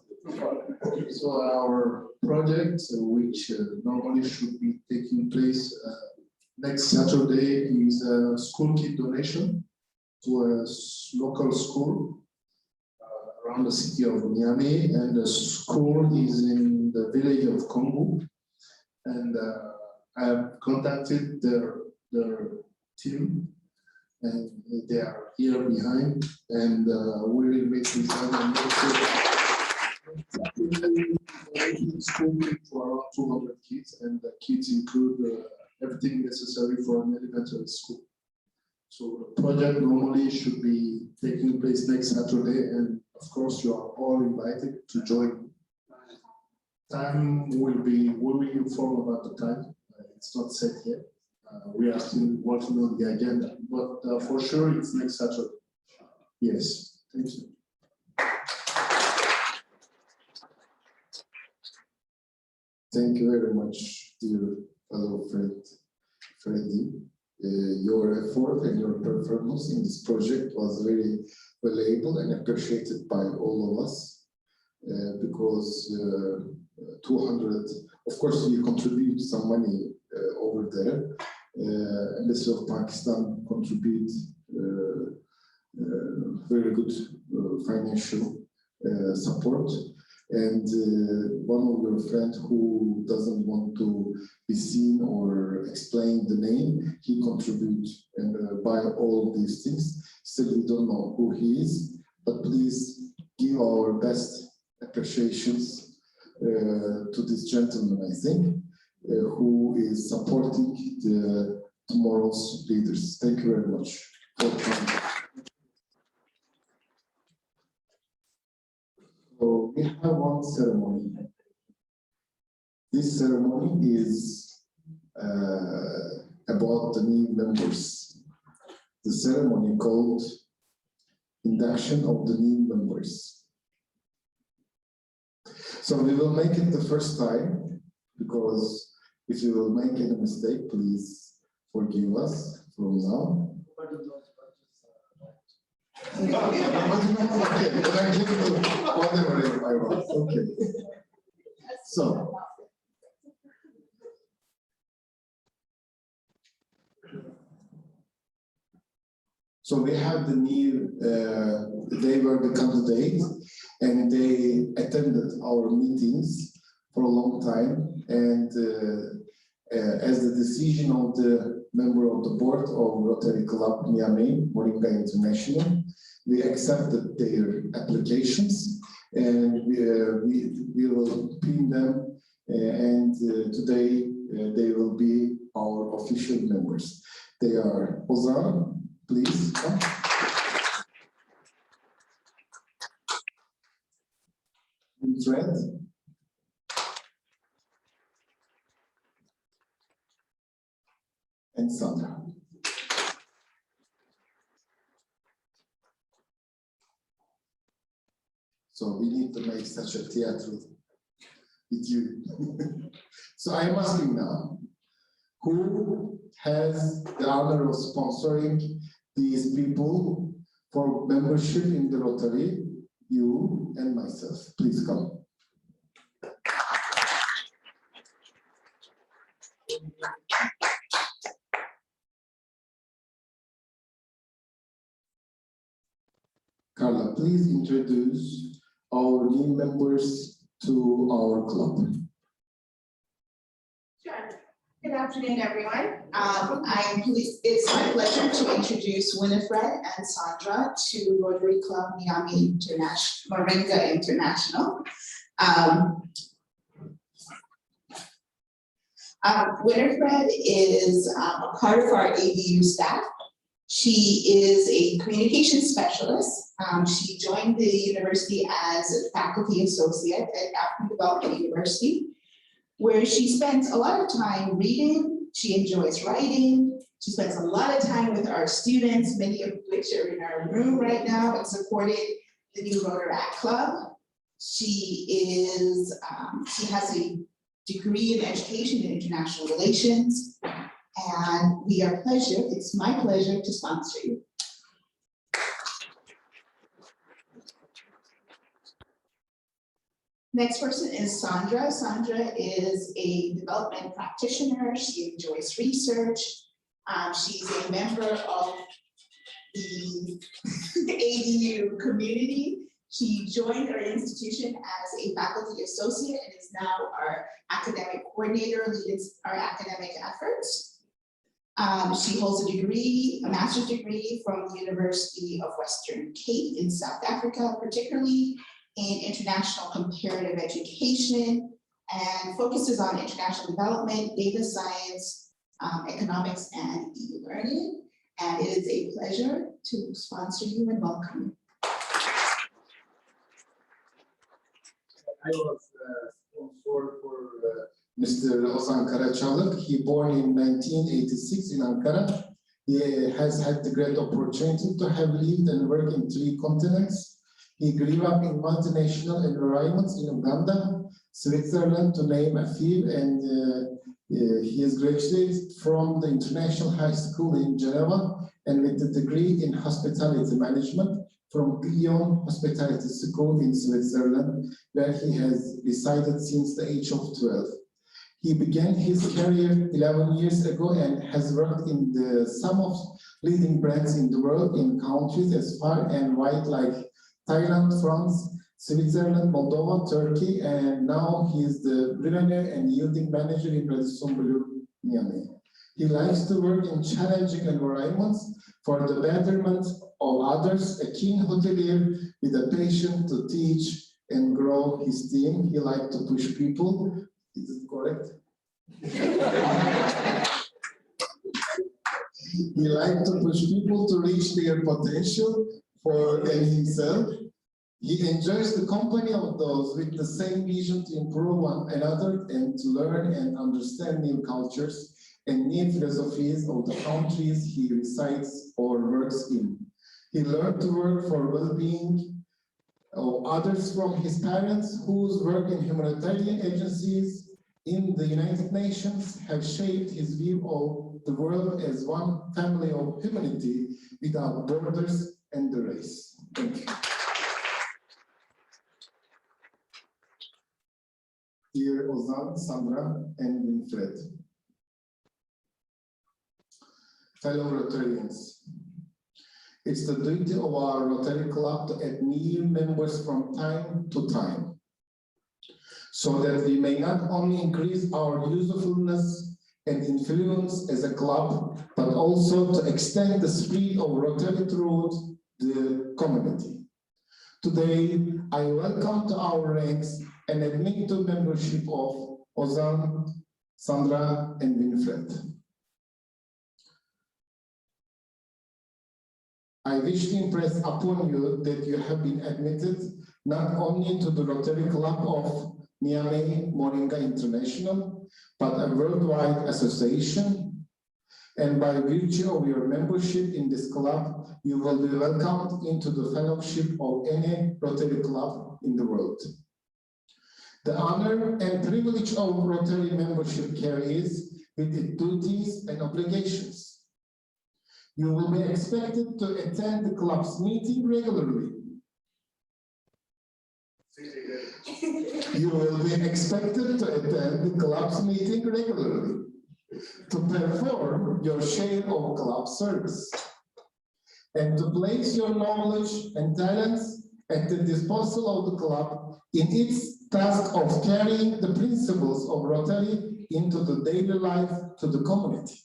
So our project, which normally should be taking place next Saturday, is a school kit donation to a local school around the city of Niamey, and the school is in the village of Congo. And I have contacted their team, and they are here behind, and we will make with them and make school kit for around 200 kids, and the kits include everything necessary for an elementary school. So the project normally should be taking place next Saturday, and of course you are all invited to join. Time will be informed about the time. It's not set yet. We are still working on the agenda, but for sure it's next Saturday. Yes, thank you. Thank you very much, dear fellow friend Freddy. Your effort and your performance in this project was very valuable and appreciated by all of us, because 200, of course, we contribute some money over there. Embassy of Pakistan contribute very good financial support. And one of your friends who doesn't want to be seen or explain the name, he contributes and buy all these things. Still, we don't know who he is, but please give our best appreciations to this gentleman, I think. who is supporting the tomorrow's leaders. Thank you very much for coming. So we have one ceremony. This ceremony is about the new members. The ceremony called Induction of the new members. So we will make it the first time, because if you will make any mistake, please forgive us from now. Whatever I want. Okay. So we have the new, they were the candidates and they attended our meetings for a long time. And as the decision of the member of the board of Rotary Club Niamey Moringa International, we accepted their applications and we will pin them and today they will be our official members. They are Ozan, please come. Fred. And Sandra. So we need to make such a theater with you. So I am asking now, who has the honor of sponsoring these people for membership in the Rotary? You and myself. Please come. Carla, please introduce our new members to our club. Sure. Good afternoon, everyone. It's my pleasure to introduce Winifred and Sandra to Rotary Club Niamey Moringa International. Winifred is a part of our ABU staff. She is a communication specialist. She joined the university as a faculty associate at African Development University, where she spends a lot of time reading. She enjoys writing. She spends a lot of time with our students, many of which are in our room right now and supported the new Rotaract Club. She has a degree in education and international relations, and it's my pleasure to sponsor you. Next person is Sandra. Sandra is a development practitioner. She enjoys research. She's a member of the ADU community. She joined our institution as a faculty associate and is now our academic coordinator, leads our academic efforts. She holds a master's degree from the University of Western Cape in South Africa, particularly in international comparative education, and focuses on international development, data science, economics, and e-learning. And it is a pleasure to sponsor you and welcome you. I was sponsored for Mr. Ozan Karaçalık. He born in 1986 in Ankara. He has had the great opportunity to have lived and worked in 3 continents. He grew up in multinational environments in Uganda, Switzerland, to name a few, and he is graduated from the International High School in Geneva and with a degree in hospitality management from Lyon Hospitality School in Switzerland, where he has resided since the age of 12. He began his career 11 years ago and has worked in some of leading brands in the world in countries as far and wide like Thailand, France, Switzerland, Moldova, Turkey, and now he is the billionaire and yielding manager in Radisson Blu Niamey. He likes to work in challenging environments for the betterment of others, a keen hotelier with a passion to teach and grow his team. He likes to push people. Is it correct? He liked to push people to reach their potential in himself. He enjoys the company of those with the same vision to improve one another and to learn and understand new cultures and new philosophies of the countries he resides or works in. He learned to work for well-being of others from his parents, whose work in humanitarian agencies in the United Nations have shaped his view of the world as one family of humanity without borders and the race. Thank you. Dear Ozan, Sandra, and Winfred. Fellow Rotarians, it's the duty of our Rotary Club to add new members from time to time, so that we may not only increase our usefulness and influence as a club, but also to extend the spirit of Rotary throughout the community. Today, I welcome to our ranks and admit to membership of Ozan, Sandra, and Winfred. I wish to impress upon you that you have been admitted not only to the Rotary Club of Niamey Moringa International, but a worldwide association. And by virtue of your membership in this club, you will be welcomed into the fellowship of any Rotary Club in the world. The honor and privilege of Rotary membership carries with its duties and obligations. You will be expected to attend the club's meeting regularly. You will be expected to attend the club's meeting regularly, to perform your share of club service, and to place your knowledge and talents at the disposal of the club in its task of carrying the principles of Rotary into the daily life to the community.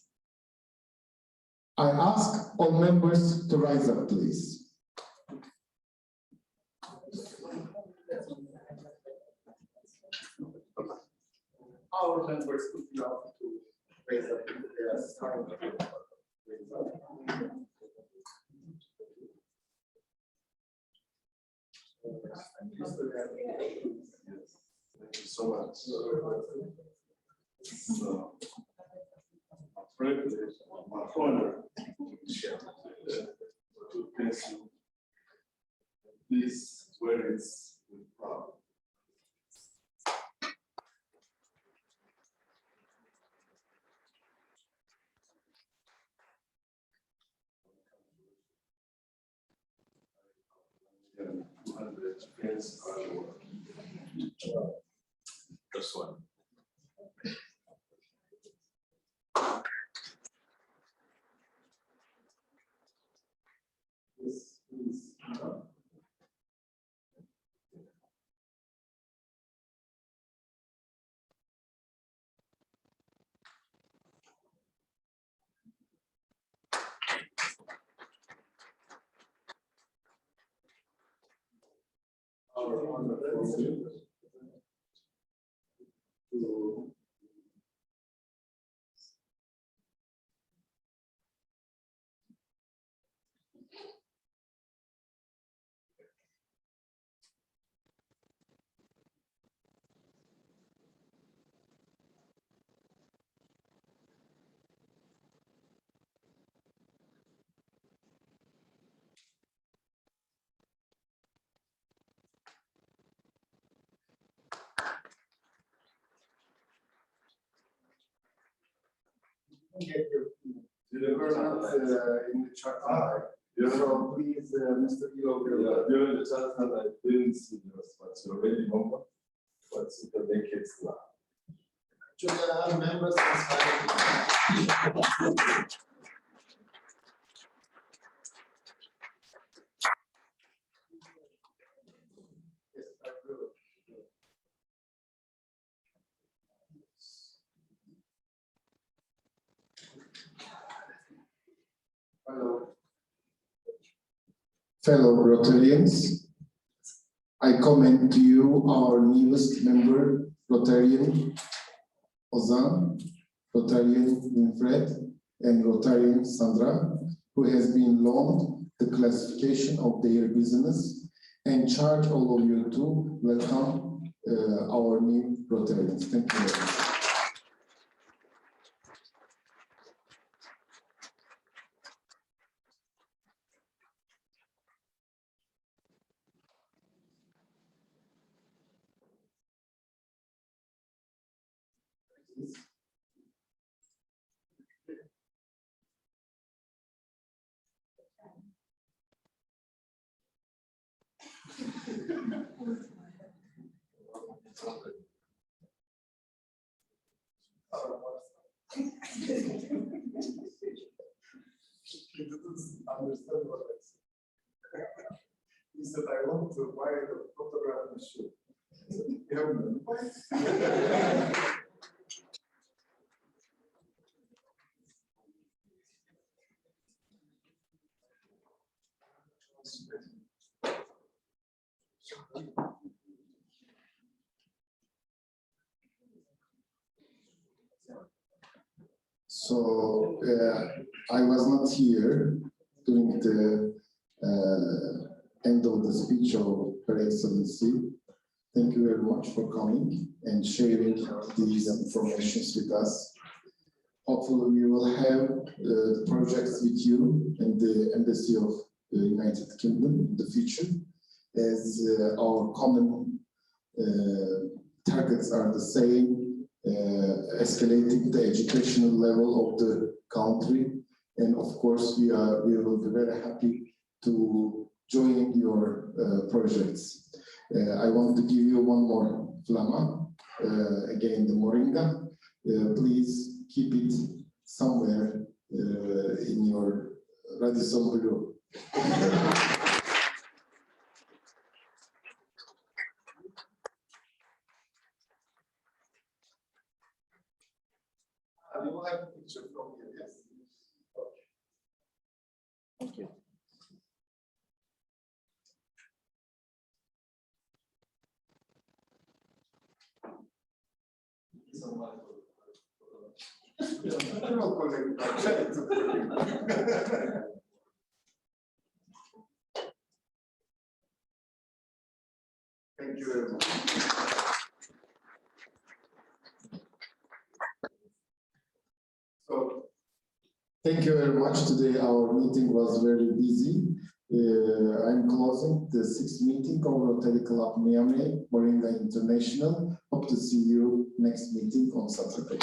I ask all members to rise up, please. Our members would love to raise up their starting. Thank you so much. So, my privilege, my honor to share to bless you. These words with pride. This one. This is our honor to get your governance in the chart. So please, Mr. Ilo. During the chat, I didn't see yours, but you already know what you can make it now. Actually, members Fellow Rotarians, I commend to you our newest member, Rotarian Ozan, Rotarian Winfred, and Rotarian Sandra, who has been loaned the classification of their business, and charge all of you to welcome our new Rotarians. Thank you very much. He didn't understand what I said. He said, I want to buy the photograph machine. So I was not here during the end of the speech of Her Excellency. Thank you very much for coming and sharing these informations with us. Hopefully we will have the projects with you and the Embassy of the United Kingdom in the future, as our common targets are the same, escalating the educational level of the country, and of course we will be very happy to join your projects. I want to give you one more flama, again the Moringa. Please keep it somewhere in your Radisson Blue. You will have a picture from here, yes? Okay. Thank you. Thank you very much. So, thank you very much. Today our meeting was very busy. I'm closing the 6th meeting of Rotary Club Niamey Moringa International. Hope to see you next meeting on Saturday.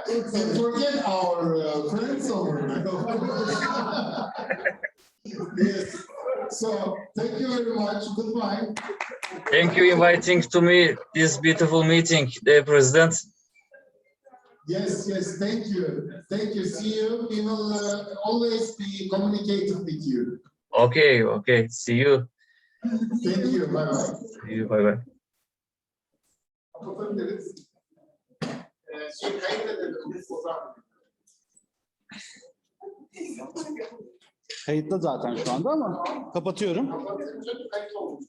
You forget our friends over there. Yes. So thank you very much. Goodbye. Thank you inviting to me this beautiful meeting, the President. Yes, yes, thank you. Thank you. See you. We will always be communicating with you. Okay, okay. See you. Thank you. Bye-bye. See you. Bye-bye. Kapatabiliriz. Şey kaydedelim. O zaman. Kayıtta zaten şu anda ama kapatıyorum. Kapatınca kayıt olmuş.